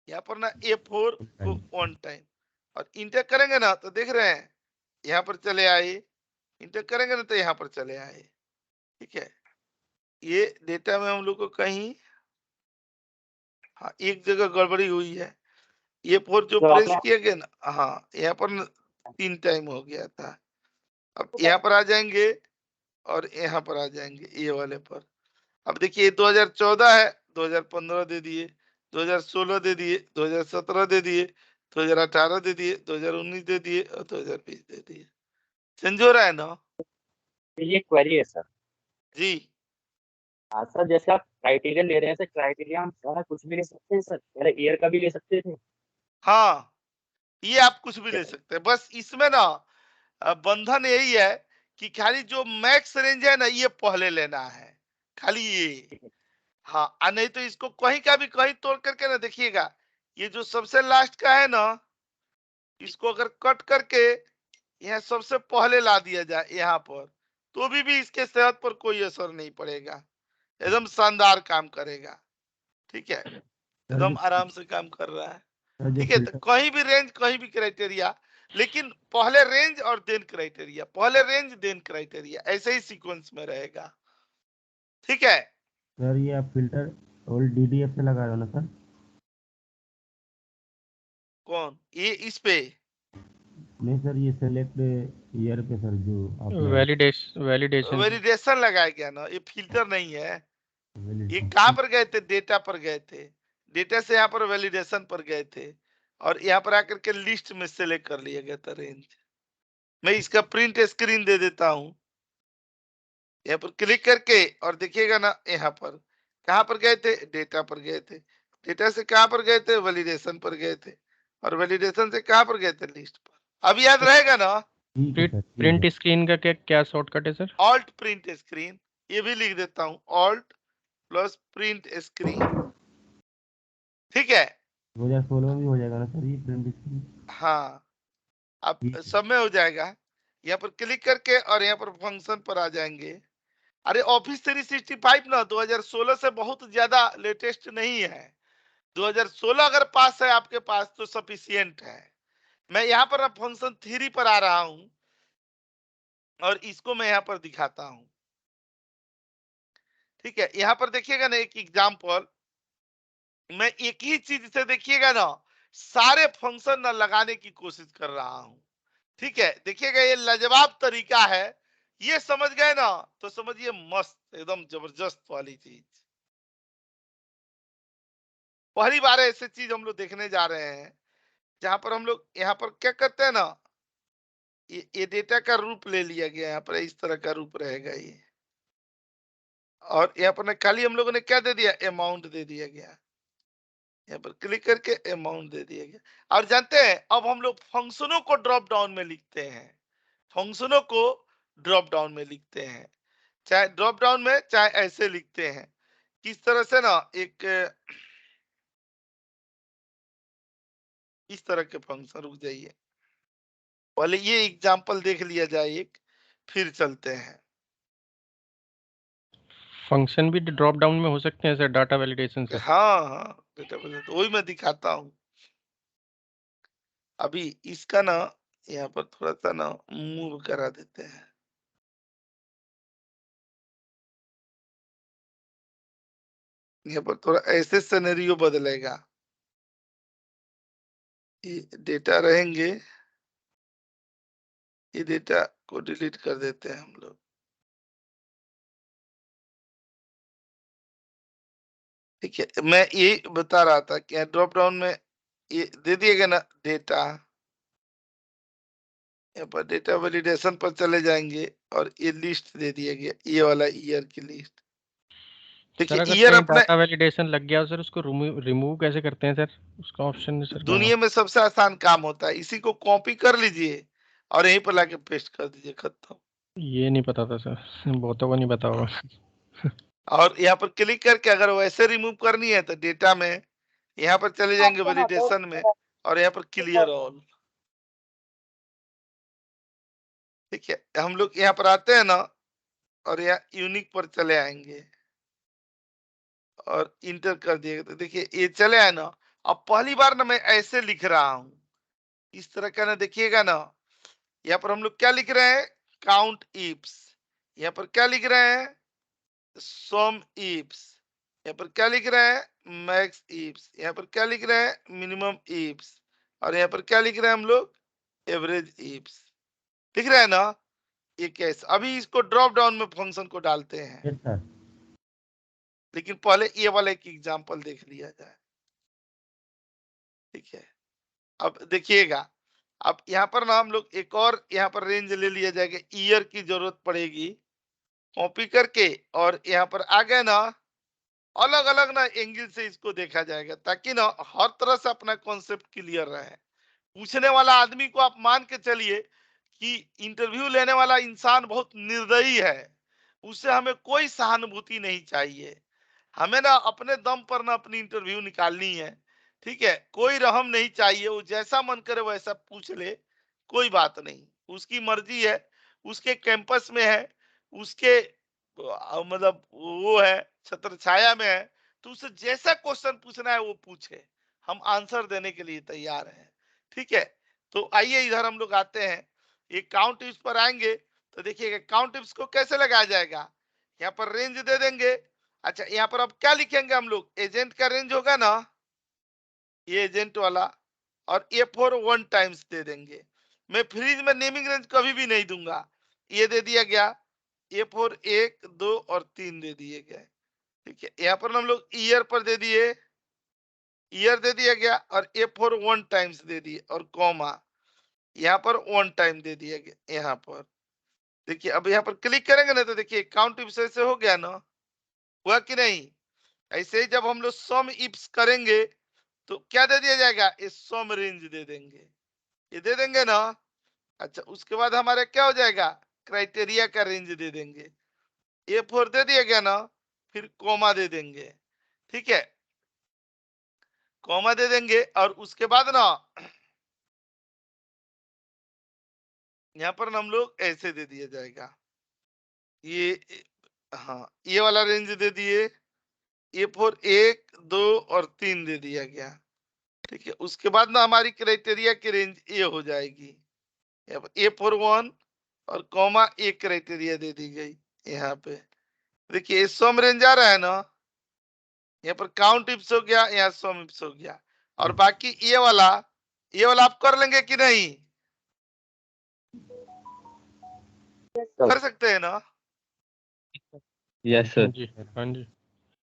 यहाँ पर ना A4 को 1 टाइम, और इंटर करेंगे ना तो देख रहे हैं यहाँ पर चले आए, इंटर करेंगे ना तो यहाँ पर चले आए, ठीक है। ये डेटा में हम लोग को कहीं, हाँ, एक जगह गड़बड़ी हुई है। A4 जो प्रेस किया गया ना, हाँ, यहाँ पर 3 टाइम हो गया था। अब यहाँ पर आ जाएंगे और यहाँ पर आ जाएंगे ये वाले पर। अब देखिए 2014 है, 2015 दे दिए, 2016 दे दिए, 2017 दे दिए, 2018 दे दिए, 2019 दे दिए और 2020 दे दिए। समझ हो रहा है ना? ये क्वेरी है सर। जी हाँ सर, जैसे आप क्राइटेरिया ले रहे हैं सर, क्राइटेरिया हम सारा कुछ भी ले सकते हैं सर, पहले ईयर का भी ले सकते थे। हाँ, ये आप कुछ भी ले सकते हैं, बस इसमें ना बंधन यही है कि खाली जो मैक्स रेंज है ना ये पहले लेना है, खाली ये। हाँ, नहीं तो इसको कहीं का भी कहीं तोड़ करके ना देखिएगा, ये जो सबसे लास्ट का है ना, इसको अगर कट करके यहाँ सबसे पहले ला दिया जाए यहाँ पर, तो भी इसके सेहत पर कोई असर नहीं पड़ेगा, एकदम शानदार काम करेगा, ठीक है, एकदम आराम से काम कर रहा है, ठीक है। तो कहीं भी रेंज, कहीं भी क्राइटेरिया, लेकिन पहले रेंज और देन क्राइटेरिया, पहले रेंज देन क्राइटेरिया, ऐसे ही सीक्वेंस में रहेगा, ठीक है। सर ये आप फिल्टर और DDF पे लगा रहे हो ना सर? कौन? ये इस पे? नहीं सर, ये सेलेक्ट ईयर पे सर, जो आप वैलिडेशन वैलिडेशन लगाया गया ना, ये फिल्टर नहीं है। ये कहाँ पर गए थे? डेटा पर गए थे, डेटा से यहाँ पर वैलिडेशन पर गए थे, और यहाँ पर आकर के लिस्ट में सेलेक्ट कर लिया गया था रेंज। मैं इसका प्रिंट स्क्रीन दे देता हूँ, यहाँ पर क्लिक करके, और देखिएगा ना यहाँ पर कहाँ पर गए थे? डेटा पर गए थे। डेटा से कहाँ पर गए थे, वैलिडेशन पर गए थे, और वैलिडेशन से कहाँ पर गए थे, लिस्ट पर। अब याद रहेगा ना। ठीक है सर, ठीक प्रिंट है। स्क्रीन का क्या क्या शॉर्टकट है सर? ऑल्ट प्रिंट स्क्रीन, ये भी लिख देता हूँ, ऑल्ट प्लस प्रिंट स्क्रीन। ठीक है, 2016 में भी हो जाएगा ना सर ये प्रिंट स्क्रीन? हाँ, अब ठीक है। सब में हो जाएगा। यहाँ पर क्लिक करके और यहाँ पर फंक्शन पर आ जाएंगे। अरे ऑफिस 365 ना 2016 से बहुत ज्यादा लेटेस्ट नहीं है। 2016 अगर पास है आपके पास तो सफिशियंट है। मैं यहाँ पर अब फंक्शन 3 पर आ रहा हूं और इसको मैं यहाँ पर दिखाता हूं। ठीक है, यहाँ पर देखिएगा ना एक एग्जाम्पल, मैं एक ही चीज से देखिएगा ना सारे फंक्शन ना लगाने की कोशिश कर रहा हूं। ठीक है, देखिएगा ये लाजवाब तरीका है। ये समझ गए ना तो समझिए मस्त एकदम जबरदस्त वाली चीज। पहली बार ऐसी चीज हम लोग देखने जा रहे हैं जहां पर हम लोग यहाँ पर क्या करते हैं ना, ये डेटा का रूप ले लिया गया, यहाँ पर इस तरह का रूप रहेगा ये, और यहाँ पर खाली हम लोगों ने क्या दे दिया, अमाउंट दे दिया गया। यहाँ पर क्लिक करके अमाउंट दे दिया गया। और जानते हैं अब हम लोग फंक्शनों को ड्रॉप डाउन में लिखते हैं, फंक्शनों को ड्रॉप डाउन में लिखते हैं, चाहे ड्रॉप डाउन में चाहे ऐसे लिखते हैं। किस तरह से ना, एक इस तरह के फंक्शन, रुक जाइए पहले ये एग्जांपल देख लिया जाए एक, फिर चलते हैं। फंक्शन भी ड्रॉप डाउन में हो सकते हैं सर डाटा वैलिडेशन से? हाँ हाँ डेटाबेस तो वही मैं दिखाता हूँ। अभी इसका ना यहाँ पर थोड़ा सा ना मूव करा देते हैं। यहाँ पर थोड़ा ऐसे सिनेरियो बदलेगा, ये डेटा रहेंगे, ये डेटा को डिलीट कर देते हैं हम लोग। ठीक है, मैं ये बता रहा था कि ड्रॉप डाउन में ये दे दिएगा ना डेटा, यहाँ पर डेटा वैलिडेशन पर चले जाएंगे और ये लिस्ट दे दिया गया, ये वाला ईयर की लिस्ट। सर देखिए अगर ईयर कहीं अपने डाटा वैलिडेशन लग गया हो सर उसको रिमूव कैसे करते हैं सर? उसका ऑप्शन है सर दुनिया में सबसे आसान काम होता है, इसी को कॉपी कर लीजिए और यहीं पर लाके पेस्ट कर दीजिए, खत्म। ये नहीं पता था सर, बहुतों को नहीं पता होगा। और यहाँ पर क्लिक करके अगर वैसे रिमूव करनी है तो डेटा में यहाँ पर चले जाएंगे ऑप्शन आता है वैलिडेशन में और यहाँ पर क्लियर ऑल। ठीक है, हम लोग यहाँ पर आते हैं ना और यहाँ यूनिक पर चले आएंगे और इंटर कर दिएगा तो देखिए ये चले आए ना। अब पहली बार ना मैं ऐसे लिख रहा हूं, इस तरह का ना, देखिएगा ना यहाँ पर हम लोग क्या लिख रहे हैं, काउंट इप्स। यहाँ पर क्या लिख रहे हैं, सम इप्स। यहाँ पर क्या लिख रहे हैं, मैक्स इप्स। यहाँ पर क्या लिख रहे हैं, मिनिमम इप्स। और यहाँ पर क्या लिख रहे हैं हम लोग, एवरेज इप्स। लिख रहे हैं ना ये कैसे। अभी इसको ड्रॉप डाउन में फंक्शन को डालते हैं, यस सर। लेकिन पहले ये वाला एक एग्जांपल देख लिया जाए। ठीक है, अब देखिएगा, अब यहाँ पर ना हम लोग एक और यहाँ पर रेंज ले लिया जाएगा, ईयर की जरूरत पड़ेगी, कॉपी करके और यहाँ पर आ गए ना, अलग अलग ना एंगल से इसको देखा जाएगा ताकि ना हर तरह से अपना कॉन्सेप्ट क्लियर रहे। पूछने वाला आदमी को आप मान के चलिए कि इंटरव्यू लेने वाला इंसान बहुत निर्दयी है, उससे हमें कोई सहानुभूति नहीं चाहिए। हमें ना अपने दम पर ना अपनी इंटरव्यू निकालनी है। ठीक है, कोई रहम नहीं चाहिए, वो जैसा मन करे वैसा पूछ ले, कोई बात नहीं, उसकी मर्जी है, उसके कैंपस में है, उसके मतलब वो है, छत्र छाया में है, तो उसे जैसा क्वेश्चन पूछना है वो पूछे, हम आंसर देने के लिए तैयार हैं। ठीक है, तो आइए इधर हम लोग आते हैं, ये काउंट टिप्स पर आएंगे तो देखिएगा काउंट टिप्स को कैसे लगाया जाएगा। यहाँ पर रेंज दे देंगे। अच्छा, यहाँ पर अब क्या लिखेंगे हम लोग, एजेंट का रेंज होगा ना ये एजेंट वाला, और A4 1 टाइम्स दे देंगे। मैं फ्रीज में नेमिंग रेंज कभी भी नहीं दूंगा, ये दे दिया गया, A4 1 2 और 3 दे दिए गए। ठीक है, यहाँ पर हम लोग ईयर पर दे दिए, ईयर दे दिया गया, और A4 1 टाइम्स दे दिए और कॉमा यहाँ पर 1 टाइम दे दिया गया। यहाँ पर देखिए, अब यहाँ पर क्लिक करेंगे ना तो देखिए काउंट से हो गया ना, हुआ कि नहीं। ऐसे ही जब हम लोग सम इफ्स करेंगे तो क्या दे दिया जाएगा, ये सम रेंज दे देंगे, ये दे देंगे ना। अच्छा, उसके बाद हमारे क्या हो जाएगा, क्राइटेरिया का रेंज दे देंगे, A4 दे दिया गया ना, फिर कोमा दे देंगे, ठीक है, कोमा दे देंगे। और उसके बाद ना यहाँ पर हम लोग ऐसे दे दिया जाएगा, ये हाँ ये वाला रेंज दे दिए, A4 1 2 और 3 दे दिया गया, ठीक है। उसके बाद ना हमारी क्राइटेरिया की रेंज ये हो जाएगी, यहाँ पर A4 1 और कॉमा एक क्राइटेरिया दे दी गई यहाँ पे। देखिए सम रेंज आ रहा है ना, यहाँ पर काउंट इप्स हो गया, यहाँ सम इप्स हो गया। और बाकी ये वाला आप कर लेंगे कि नहीं, कर सकते हैं ना। यस हाँ सर। जी, हाँ जी।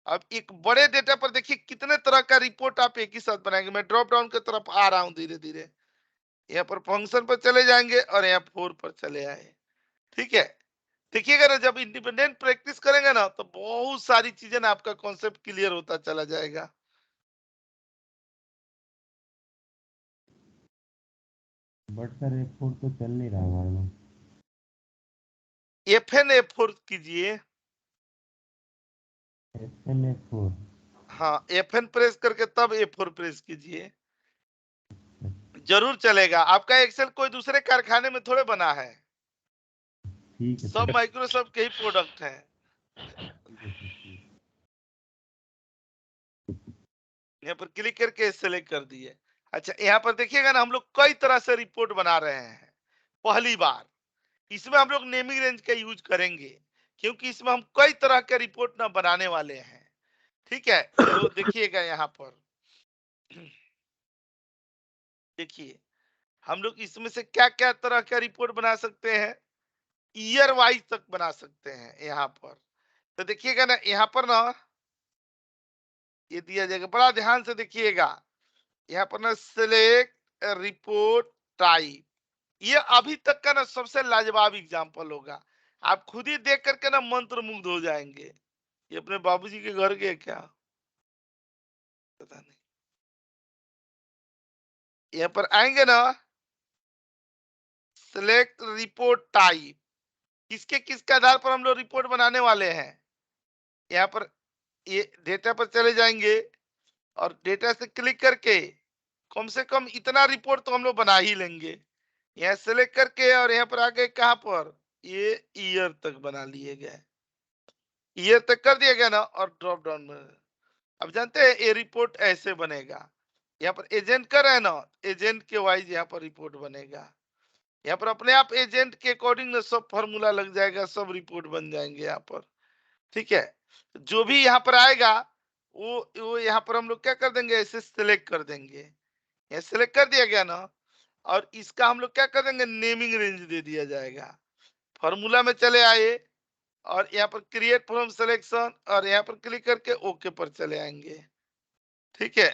अब एक बड़े डेटा पर देखिए कितने तरह का रिपोर्ट आप एक ही साथ बनाएंगे। मैं ड्रॉप डाउन की तरफ आ रहा हूं धीरे धीरे, यहाँ पर फंक्शन पर चले जाएंगे और यहाँ 4 पर चले आए, ठीक है। देखिएगा ना, जब इंडिपेंडेंट प्रैक्टिस करेंगे ना तो बहुत सारी चीजें ना आपका कॉन्सेप्ट क्लियर होता चला जाएगा। बट सर F4 तो चल नहीं रहा हमारे में। FN F4 कीजिए, FN F4। हाँ FN प्रेस करके तब F4 प्रेस कीजिए, जरूर चलेगा। आपका एक्सेल कोई दूसरे कारखाने में थोड़े बना है, ठीक है सब सर। माइक्रोसॉफ्ट के ही प्रोडक्ट हैं। यहाँ पर क्लिक करके सेलेक्ट कर दिए। अच्छा, यहाँ पर देखिएगा ना, हम लोग कई तरह से रिपोर्ट बना रहे हैं पहली बार। इसमें हम लोग नेमिंग रेंज का यूज करेंगे, क्योंकि इसमें हम कई तरह के रिपोर्ट ना बनाने वाले हैं, ठीक है। तो देखिएगा यहाँ पर, देखिए हम लोग इसमें से क्या क्या तरह का रिपोर्ट बना सकते हैं, ईयर वाइज तक बना सकते हैं यहाँ पर। तो देखिएगा ना, यहाँ पर ना ये दिया जाएगा, बड़ा ध्यान से देखिएगा, यहाँ पर ना सिलेक्ट रिपोर्ट टाइप, ये अभी तक का ना सबसे लाजवाब एग्जाम्पल होगा। आप खुद ही देख करके ना मंत्र मुग्ध हो जाएंगे। ये अपने बाबूजी के घर के क्या, पता नहीं। यहाँ पर आएंगे ना, सिलेक्ट रिपोर्ट टाइप, किसके किसके आधार पर हम लोग रिपोर्ट बनाने वाले हैं। यहाँ पर ये डेटा पर चले जाएंगे और डेटा से क्लिक करके कम से कम इतना रिपोर्ट तो हम लोग बना ही लेंगे। यहाँ सेलेक्ट करके और यहाँ पर आ गए कहां पर, ये ईयर तक बना लिए गए, ईयर तक कर दिया गया ना। और ड्रॉप डाउन में अब जानते हैं ये रिपोर्ट ऐसे बनेगा, यहाँ पर एजेंट कर रहे हैं ना, एजेंट के वाइज यहाँ पर रिपोर्ट बनेगा। यहाँ पर अपने आप एजेंट के अकॉर्डिंग ना सब फॉर्मूला लग जाएगा, सब रिपोर्ट बन जाएंगे यहाँ पर, ठीक है। जो भी यहाँ पर आएगा वो यहाँ पर हम लोग क्या कर देंगे, ऐसे सिलेक्ट कर देंगे। यहाँ सिलेक्ट कर दिया गया ना, और इसका हम लोग क्या कर देंगे, नेमिंग रेंज दे दिया जाएगा। फॉर्मूला में चले आए और यहाँ पर क्रिएट फ्रॉम सिलेक्शन और यहाँ पर क्लिक करके ओके पर चले आएंगे, ठीक है।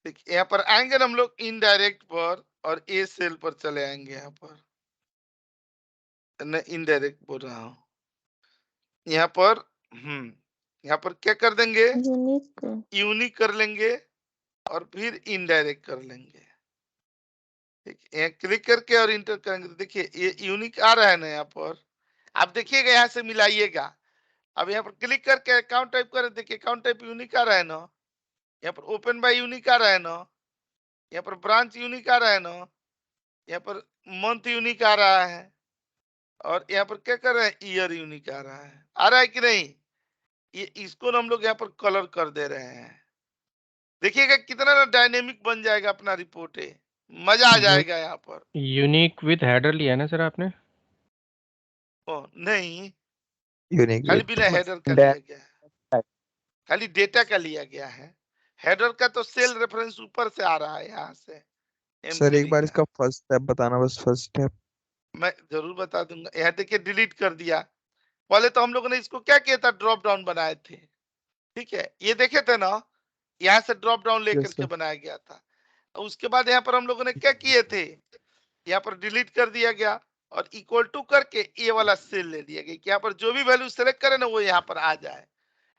देखिए यहाँ पर आएंगे ना हम लोग इनडायरेक्ट पर, और ए सेल पर चले आएंगे। यहाँ पर न इनडायरेक्ट बोल रहा हूँ, यहाँ पर यहाँ पर क्या कर देंगे, यूनिक कर लेंगे और फिर इनडायरेक्ट कर लेंगे, ठीक है। यहाँ क्लिक करके और इंटर करेंगे तो देखिए ये यूनिक आ रहा है ना, यहाँ पर आप देखिएगा, यहाँ से मिलाइएगा। अब यहाँ पर क्लिक करके अकाउंट टाइप करें, देखिए अकाउंट टाइप यूनिक आ रहा है ना, यहाँ पर ओपन बाय यूनिक आ रहा है ना, यहाँ पर ब्रांच यूनिक आ रहा है ना, यहाँ पर मंथ यूनिक आ रहा है, और यहाँ पर क्या कर रहे हैं, ईयर यूनिक आ रहा है कि नहीं। ये इसको हम लोग यहाँ पर कलर कर दे रहे हैं। देखिएगा कितना ना डायनेमिक बन जाएगा अपना रिपोर्ट है, मजा आ जाएगा यहाँ पर। यूनिक विद हेडर लिया है ना सर आपने? ओ नहीं, यूनिक खाली विथ बिना हेडर का लिया गया है, खाली डेटा का लिया गया है। हेडर का तो सेल रेफरेंस ऊपर से आ रहा है यहाँ से, सर एक M3 बार का। इसका फर्स्ट स्टेप बताना, बस फर्स्ट स्टेप। मैं जरूर बता दूंगा। यहाँ देखिए डिलीट कर दिया। पहले तो हम लोगों ने इसको क्या किया था, ड्रॉप डाउन बनाए थे, ठीक है, ये देखे थे ना, यहाँ से ड्रॉप डाउन लेकर Yes, के sir. बनाया गया था। और उसके बाद यहाँ पर हम लोगों ने क्या किए थे, यहाँ पर डिलीट कर दिया गया और इक्वल टू करके ये वाला सेल ले लिया गया कि यहाँ पर जो भी वैल्यू सेलेक्ट करें ना वो यहाँ पर आ जाए।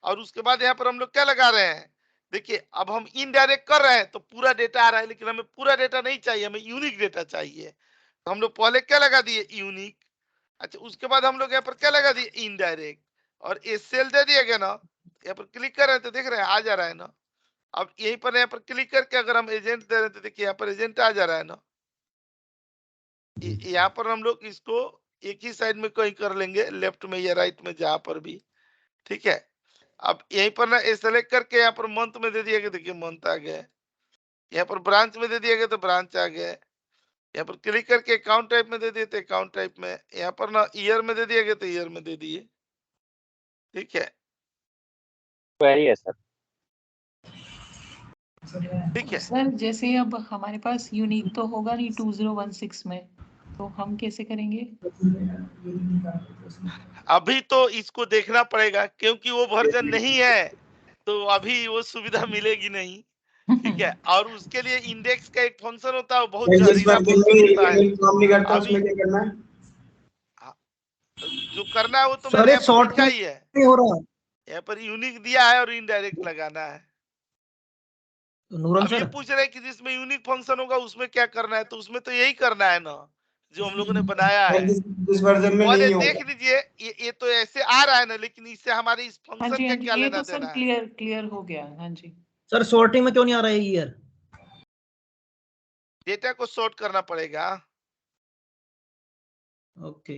और उसके बाद यहाँ पर हम लोग क्या लगा रहे हैं, देखिए अब हम इनडायरेक्ट कर रहे हैं तो पूरा डेटा आ रहा है, लेकिन हमें पूरा डेटा नहीं चाहिए, हमें यूनिक डेटा चाहिए। तो हम लोग पहले क्या लगा दिए, यूनिक। अच्छा, उसके बाद हम लोग यहाँ पर क्या लगा दिए, इनडायरेक्ट। और ये सेल दे दिया गया ना, यहाँ पर क्लिक कर रहे हैं तो देख रहे हैं आ जा रहा है ना। अब यहीं पर यहाँ पर क्लिक करके अगर हम एजेंट दे रहे हैं तो देखिए यहाँ पर एजेंट आ जा रहा है ना। यहाँ पर हम लोग इसको एक ही साइड में कहीं कर लेंगे, लेफ्ट में या राइट में, जहां पर भी। ठीक है, अब यहीं पर ना सेलेक्ट करके यहाँ पर मंथ में दे दिया गया, देखिए मंथ आ गया। यहाँ पर ब्रांच में दे दिया गया तो ब्रांच आ गया। यहाँ पर क्लिक करके अकाउंट टाइप में दे दिए तो अकाउंट टाइप में। यहाँ पर ना ईयर में दे दिया गया तो ईयर में दे दिए। ठीक है, क्वेरी है सर। ठीक है। सर जैसे अब हमारे पास यूनिक तो होगा नहीं 2016 में, तो हम कैसे करेंगे? अभी तो इसको देखना पड़ेगा क्योंकि वो वर्जन नहीं है, तो अभी वो सुविधा मिलेगी नहीं। ठीक है, और उसके लिए इंडेक्स का एक फंक्शन होता है, वो बहुत जहरीला फंक्शन होता है। काम नहीं करता, अभी उसमें क्या करना है? जो करना है वो तो सर मैंने ये यहाँ पर शॉर्ट लिखा में ही है। नहीं हो रहा। यहाँ पर यूनिक दिया है और इनडायरेक्ट लगाना है। नूरन अब ये सर, पूछ रहे हैं कि जिसमें यूनिक फंक्शन होगा उसमें क्या करना है, तो उसमें तो यही करना है ना जो हम लोगों ने बनाया है। जिस वर्जन में पहले नहीं देख होगा। लीजिए, ये तो ऐसे आ रहा है ना, लेकिन इससे हमारे इस हाँ फंक्शन जी, का हाँ जी, क्या ये लेना तो सर देना है। क्लियर हो गया। हाँ जी सर सॉर्टिंग में क्यों नहीं आ रहा है ईयर? डेटा को सॉर्ट करना पड़ेगा। ओके,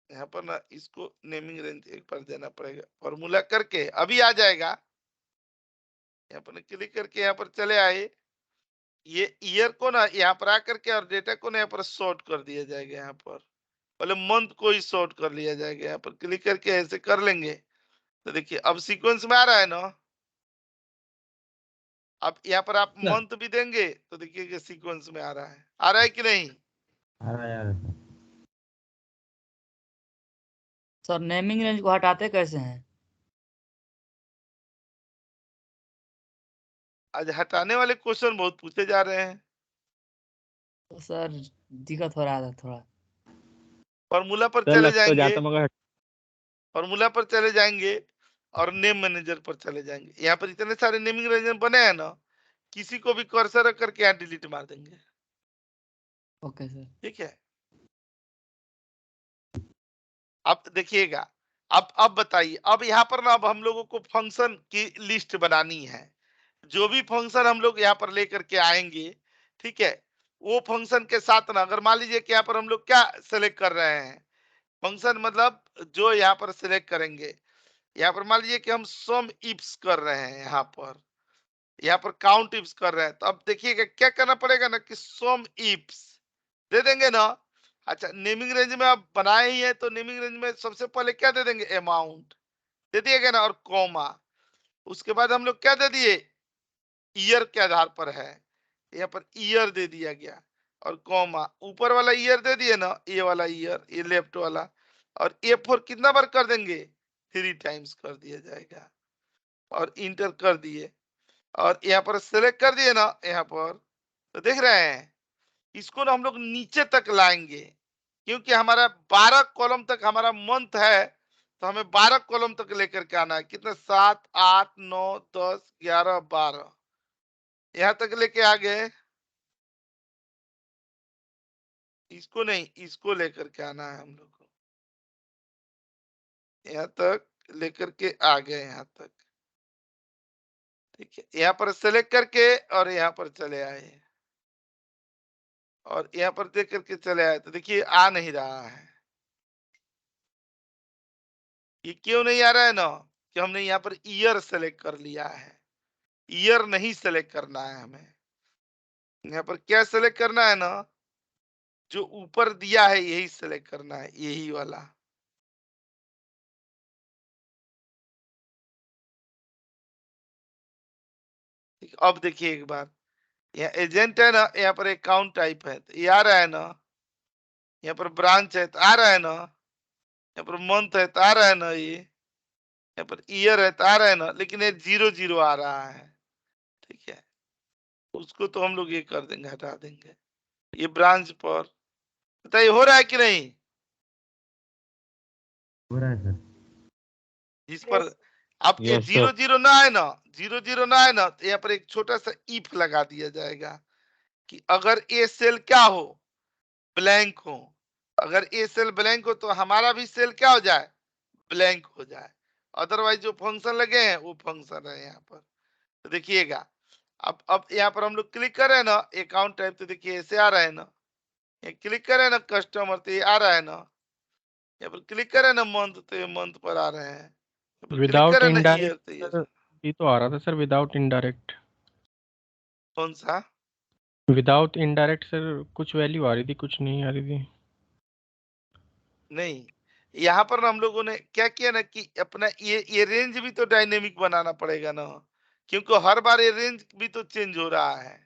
यहाँ पर ना इसको नेमिंग रेंज एक बार देना पड़ेगा, फॉर्मूला करके अभी आ जाएगा। यहाँ पर क्लिक करके यहाँ पर चले आए, ये ईयर को ना यहाँ पर आकर के और डेटा को ना यहाँ पर सॉर्ट कर दिया जाएगा। यहाँ पर पहले मंथ को ही सॉर्ट कर लिया जाएगा। यहाँ पर क्लिक करके ऐसे कर लेंगे तो देखिए अब सीक्वेंस में आ रहा है ना। अब यहाँ पर आप मंथ भी देंगे तो देखिए कि सीक्वेंस में आ रहा है कि नहीं। आ रहा है यार। सर नेमिंग रेंज को हटाते कैसे हैं? आज हटाने वाले क्वेश्चन बहुत पूछे जा रहे हैं। तो सर दिक्कत हो रहा था थोड़ा। फॉर्मूला पर सर चले लग तो जाएंगे, जाता मगर फॉर्मूला पर चले जाएंगे और नेम मैनेजर पर चले जाएंगे। यहाँ पर इतने सारे नेमिंग रेंज बने हैं ना, किसी को भी कर्सर करके यहाँ डिलीट मार देंगे। Okay sir. ठीक है, अब देखिएगा, अब बताइए, अब यहाँ पर ना अब हम लोगों को फंक्शन की लिस्ट बनानी है। जो भी फंक्शन हम लोग यहाँ पर लेकर के आएंगे, ठीक है, वो फंक्शन के साथ ना, अगर मान लीजिए कि यहाँ पर हम लोग क्या सेलेक्ट कर रहे हैं, फंक्शन मतलब जो यहाँ पर सिलेक्ट करेंगे, यहाँ पर मान लीजिए कि हम सम इफ्स कर रहे हैं, यहाँ पर काउंट इफ्स कर रहे हैं, तो अब देखिएगा क्या करना पड़ेगा ना कि सम इफ्स दे देंगे ना। अच्छा, नेमिंग रेंज में आप बनाए ही है तो नेमिंग रेंज में सबसे पहले क्या दे देंगे, अमाउंट दे दिएगा ना, और कॉमा। उसके बाद हम लोग क्या दे दिए, ईयर के आधार पर है, यहाँ पर ईयर दे दिया गया और कॉमा, ऊपर वाला ईयर दे दिए ना, ये वाला ईयर, ये लेफ्ट वाला, और A4 कितना बार कर देंगे, 3 टाइम्स कर दिया जाएगा और इंटर कर दिए। और यहाँ पर सेलेक्ट कर दिए ना, यहाँ पर तो देख रहे हैं, इसको ना हम लोग नीचे तक लाएंगे क्योंकि हमारा 12 कॉलम तक हमारा मंथ है, तो हमें 12 कॉलम तक लेकर के आना है। कितने, 7 8 9 10 11 12, यहाँ तक लेके आ गए। इसको नहीं, इसको लेकर के आना है हम लोग को, यहाँ तक लेकर के आ गए, यहाँ तक। ठीक है, यहाँ पर सेलेक्ट करके और यहाँ पर चले आए और यहाँ पर देख करके चले आए, तो देखिए आ नहीं रहा है। ये क्यों नहीं आ रहा है ना, कि हमने यहाँ पर ईयर सेलेक्ट कर लिया है। ईयर नहीं सेलेक्ट करना है हमें, यहाँ पर क्या सेलेक्ट करना है ना, जो ऊपर दिया है यही सेलेक्ट करना है, यही वाला। ठीक, अब देखिए एक बार, यहाँ एजेंट है ना, यहाँ पर अकाउंट टाइप है तो ये आ रहा है ना, यहाँ पर ब्रांच है तो आ रहा है ना, यहाँ पर मंथ है तो आ रहा है ना, ये यहाँ पर ईयर है तो आ रहा है ना, लेकिन ये 00 आ रहा है, ठीक है, उसको तो हम लोग ये कर देंगे, हटा देंगे। ये ब्रांच पर बताइए हो रहा है कि नहीं? हो रहा है सर। जिस पर Yes. अब ये Yes, sir. 00 ना आए ना, 00 ना आए ना, तो यहाँ पर एक छोटा सा इफ लगा दिया जाएगा कि अगर ये सेल क्या हो, ब्लैंक हो, अगर ये सेल ब्लैंक हो तो हमारा भी सेल क्या हो जाए, ब्लैंक हो जाए। अदरवाइज जो फंक्शन लगे हैं वो फंक्शन है यहाँ पर। तो देखिएगा, अब यहाँ पर हम लोग क्लिक करें ना अकाउंट टाइप, तो देखिए ऐसे आ रहा है ना, ये क्लिक करें ना कस्टमर, तो ये आ रहा है ना, यहाँ पर क्लिक करें ना मंथ, तो ये मंथ पर आ रहे हैं, यहाँ पर क्लिक विदाउट करें ना ईयर, इनडायरेक्ट तो ईयर। सर ये तो आ रहा था सर, विदाउट इनडायरेक्ट। कौन सा? विदाउट इनडायरेक्ट सर कुछ वैल्यू आ रही थी, कुछ नहीं आ रही थी। नहीं, यहाँ पर हम लोगों ने क्या किया ना कि अपना ये रेंज भी तो डायनेमिक बनाना पड़ेगा ना, क्योंकि हर बार ये रेंज भी तो चेंज हो रहा है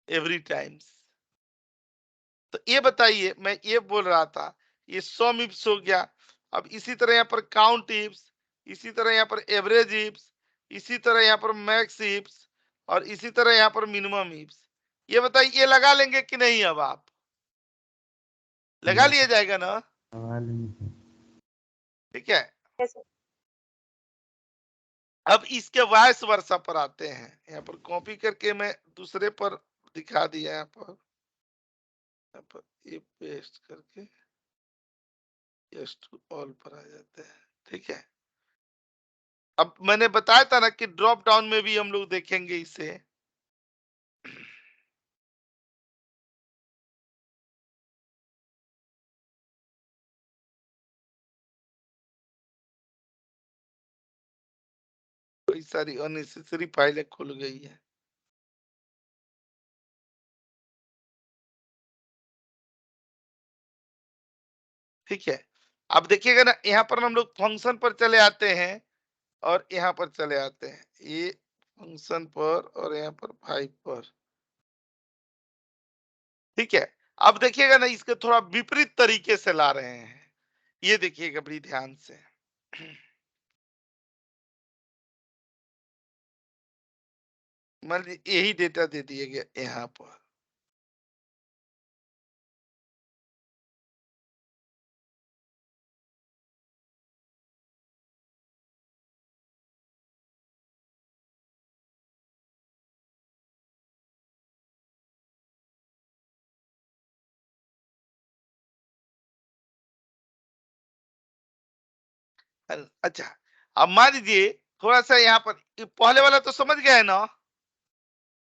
एवरी टाइम्स। तो ये बताइए, मैं ये बोल रहा था, ये सम इप्स हो गया। अब इसी तरह यहाँ पर काउंट इप्स, इसी तरह यहाँ पर एवरेज इप्स, इसी तरह यहाँ पर मैक्स इप्स, और इसी तरह यहाँ पर मिनिमम इप्स। ये बताइए ये लगा लेंगे कि नहीं? अब आप लगा लिया जाएगा ना, लगा लेंगे सर। ठीक है। Yes. अब इसके वाइस वर्सा पर आते हैं, यहाँ पर कॉपी करके मैं दूसरे पर दिखा दिया, यहाँ पर ये पेस्ट करके यस टू ऑल पर आ जाते हैं, ठीक है। अब मैंने बताया था ना कि ड्रॉप डाउन में भी हम लोग देखेंगे इसे। कई सारी अननेसेसरी फाइलें खुल गई है, ठीक है। अब देखिएगा ना, यहाँ पर हम लोग फंक्शन पर चले आते हैं और यहाँ पर चले आते हैं, ये फंक्शन पर और यहाँ पर 5 पर, ठीक है। अब देखिएगा ना, इसके थोड़ा विपरीत तरीके से ला रहे हैं, ये देखिएगा बड़ी ध्यान से। मान लीजिए यही डेटा दे दिए गए यहाँ पर, अच्छा। अब मान लीजिए थोड़ा सा यहाँ पर, ये पहले वाला तो समझ गए ना।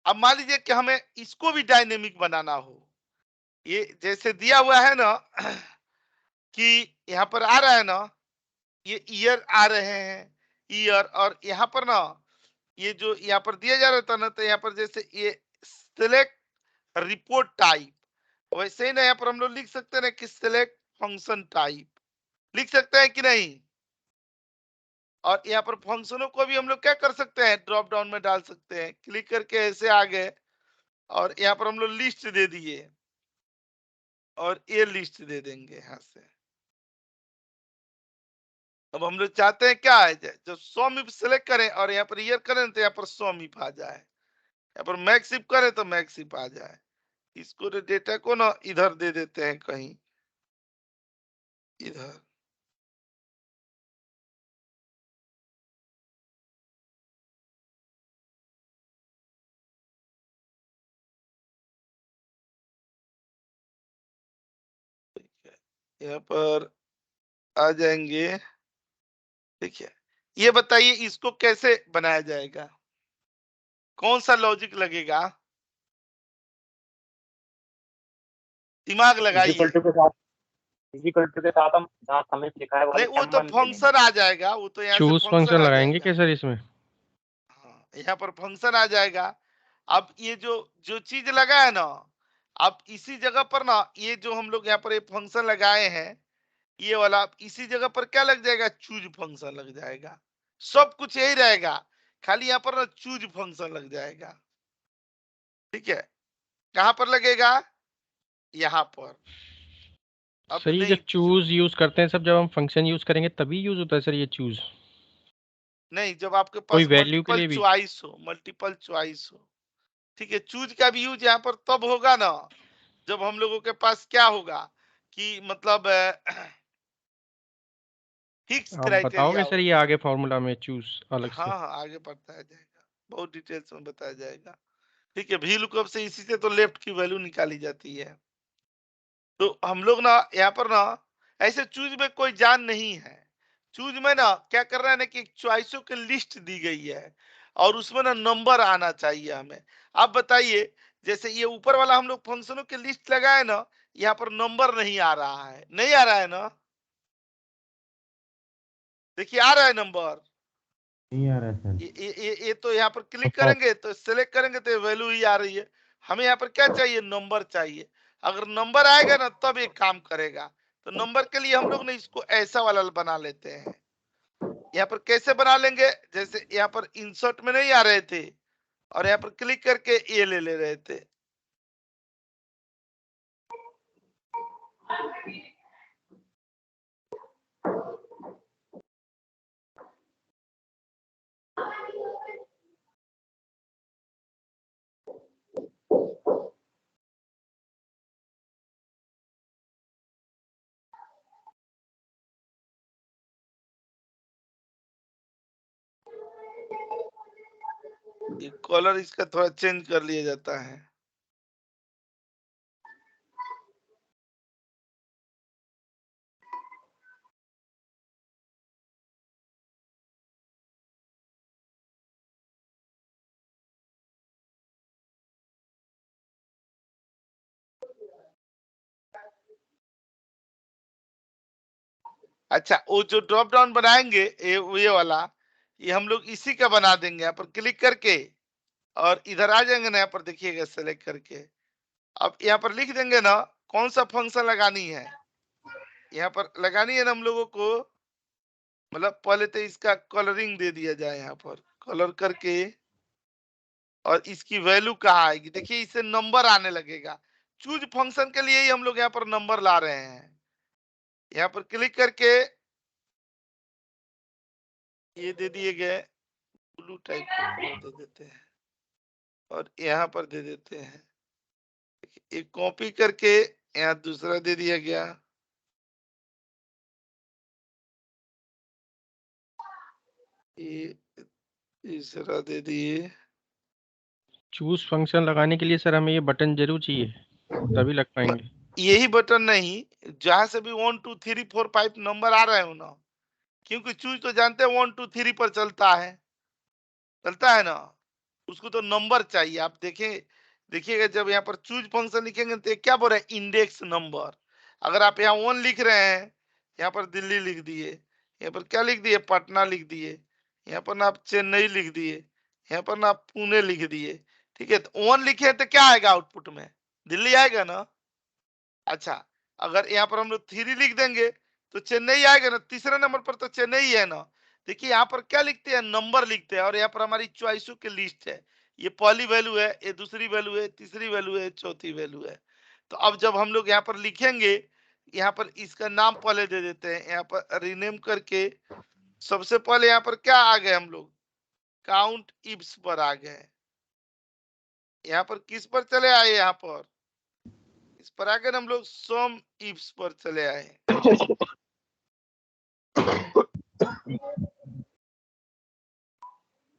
अब मान लीजिए कि हमें इसको भी डायनेमिक बनाना हो, ये जैसे दिया हुआ है ना कि यहाँ पर आ रहा है ना, ये ईयर आ रहे हैं, ईयर, और यहाँ पर ना ये जो यहाँ पर दिया जा रहा था ना, तो यहाँ पर जैसे ये सिलेक्ट रिपोर्ट टाइप, वैसे ही ना यहाँ पर हम लोग लिख सकते हैं ना कि सिलेक्ट फंक्शन टाइप, लिख सकते हैं कि नहीं? और यहाँ पर फंक्शनों को भी हम लोग क्या कर सकते हैं, ड्रॉप डाउन में डाल सकते हैं, क्लिक करके ऐसे आ गए और यहाँ पर हम लोग लिस्ट दे दिए और ये लिस्ट दे देंगे यहाँ से। अब हम लोग चाहते हैं क्या आ जाए, जब सम सिलेक्ट करें और यहाँ पर ईयर करें तो यहाँ पर सम आ जाए, यहाँ पर मैक्स इफ करें तो मैक्स इफ आ जाए। इसको डेटा को ना इधर दे देते हैं, कहीं इधर, यहाँ पर आ जाएंगे। देखिए, ये बताइए इसको कैसे बनाया जाएगा, कौन सा लॉजिक लगेगा, दिमाग लगाइए। इक्वल टू के साथ, इक्वल टू के साथ हम जहाँ समिट लिखा है नहीं, वो तो M1 ले लेंगे। फंक्शन आ जाएगा, वो तो यहाँ से चूज फंक्शन फंक्शन आ लगाएंगे जाएगा। क्या सर इसमें? हाँ, यहाँ पर फंक्शन आ जाएगा। अब ये जो जो चीज लगा है ना, अब इसी जगह पर ना ये जो हम लोग यहाँ पर ये फंक्शन लगाए हैं, ये वाला, अब इसी जगह पर क्या लग जाएगा, चूज फंक्शन लग जाएगा। सब कुछ यही रहेगा, खाली यहाँ पर ना चूज फंक्शन लग जाएगा, ठीक है। कहाँ पर लगेगा, यहाँ पर। अब सर ये नहीं, जब चूज यूज करते हैं सब, जब हम फंक्शन यूज करेंगे तभी यूज होता है सर ये चूज? नहीं, जब आपके कोई पास वैल्यू के मल्टीपल लिए भी चॉइस हो, मल्टीपल चॉइस हो, ठीक है। चूज का भी यूज यहाँ पर तब होगा ना जब हम लोगों के पास क्या होगा कि मतलब फिक्स आप क्राइटेरिया बताओगे सर ये होगा। आगे फॉर्मूला में चूज अलग से? हाँ हाँ, आगे बताया जाएगा, बहुत डिटेल्स में बताया जाएगा, ठीक है। वी लुकअप से इसी से तो लेफ्ट की वैल्यू निकाली जाती है। तो हम लोग ना यहाँ पर ना ऐसे चूज में कोई जान नहीं है। चूज में ना क्या कर रहा है ना कि चॉइसों की लिस्ट दी गई है और उसमें ना नंबर आना चाहिए हमें। आप बताइए, जैसे ये ऊपर वाला हम लोग फंक्शनों की लिस्ट लगाए ना, यहाँ पर नंबर नहीं आ रहा है, नहीं आ रहा है ना, देखिए आ रहा है नंबर, नहीं आ रहा है सर। ये तो यहाँ पर क्लिक करेंगे तो सेलेक्ट करेंगे तो वैल्यू ही आ रही है। हमें यहाँ पर क्या चाहिए, नंबर चाहिए। अगर नंबर आएगा ना तब ये काम करेगा। तो नंबर के लिए हम लोग ने इसको ऐसा वाला बना लेते हैं। यहाँ पर कैसे बना लेंगे, जैसे यहाँ पर इंसर्ट में नहीं आ रहे थे और यहाँ पर क्लिक करके ये ले रहे थे। ये कलर इसका थोड़ा चेंज कर लिया जाता है। अच्छा, वो जो ड्रॉप डाउन बनाएंगे ये वाला, ये हम लोग इसी का बना देंगे। यहाँ पर क्लिक करके और इधर आ जाएंगे ना, यहाँ पर देखिएगा सेलेक्ट करके। अब यहाँ पर लिख देंगे ना कौन सा फंक्शन लगानी है। यहाँ पर लगानी है ना हम लोगों को, मतलब पहले तो इसका कलरिंग दे दिया जाए, यहाँ पर कलर करके और इसकी वैल्यू कहाँ आएगी, देखिए इससे नंबर आने लगेगा। चूज फंक्शन के लिए ही हम लोग यहाँ पर नंबर ला रहे हैं। यहाँ पर क्लिक करके ये दे दिए गए, ब्लू टाइप का कलर दे देते हैं और यहाँ पर दे देते हैं। एक कॉपी करके यहाँ दूसरा दे दिया गया, ये तीसरा दे दिए। चूज फंक्शन लगाने के लिए सर हमें ये बटन जरूर चाहिए, तभी लग पाएंगे। यही बटन नहीं, जहां से भी 1 2 3 4 5 नंबर आ रहे हो ना, क्योंकि चूज तो जानते हैं 1 2 3 पर चलता है ना, उसको तो नंबर चाहिए। आप देखें, देखिएगा जब यहाँ पर चूज फंक्शन लिखेंगे तो ये क्या बोल रहा है, इंडेक्स नंबर। अगर आप यहाँ 1 लिख रहे हैं, यहाँ पर दिल्ली लिख दिए, यहाँ पर क्या लिख दिए, पटना लिख दिए, यहाँ पर ना आप चेन्नई लिख दिए, यहाँ पर ना आप पुणे लिख दिए, ठीक है। तो 1 लिखे तो क्या आएगा आउटपुट में, दिल्ली आएगा ना। अच्छा, अगर यहाँ पर हम लोग 3 लिख देंगे तो चेन्नई आएगा ना, तीसरे नंबर पर तो चेन्नई है ना। देखिए यहाँ पर क्या लिखते हैं, नंबर लिखते हैं और यहाँ पर हमारी चॉइसों की लिस्ट है। ये पहली वैल्यू है, ये दूसरी वैल्यू है, तीसरी वैल्यू है, चौथी वैल्यू है। तो अब जब हम लोग यहाँ पर लिखेंगे, यहाँ पर इसका नाम पहले दे देते हैं, यहाँ पर रीनेम करके सबसे पहले यहाँ पर क्या आ गए हम लोग, काउंट इप्स पर आ गए। यहाँ पर किस पर चले आए, यहाँ पर इस पर आगे हम लोग सम इफ्स पर चले आए।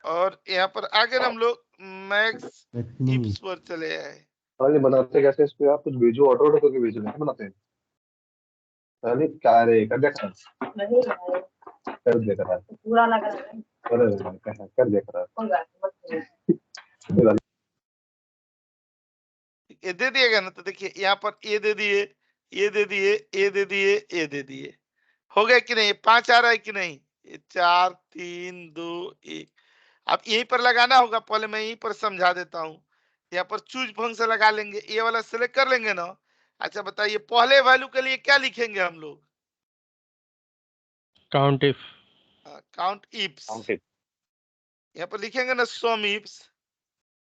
और यहाँ पर आगे हम लोग मैक्स इफ्स पर चले आए। अरे बनाते कैसे इसको, आप कुछ भेजो, ऑर्डर करके भेजो, नहीं बनाते हैं। अरे क्या रे, कर दिया कर दिया करा पूरा लगा अरे कर दिया करा ये दे दिएगा ना, तो देखिए यहाँ पर ये दे दिए, ये दे दिए, ये दे दिए, ये दे दिए। हो गया कि नहीं, 5 आ रहा है कि नहीं, ये 4 3 2 1। अब यहीं पर लगाना होगा, पहले मैं यहीं पर समझा देता हूँ। यहाँ पर चूज फंक्शन लगा लेंगे, ये वाला सिलेक्ट कर लेंगे ना। अच्छा बताइए, पहले वैल्यू के लिए क्या लिखेंगे हम लोग, काउंट इफ। Count ifs. यहाँ पर लिखेंगे ना सम इफ्स,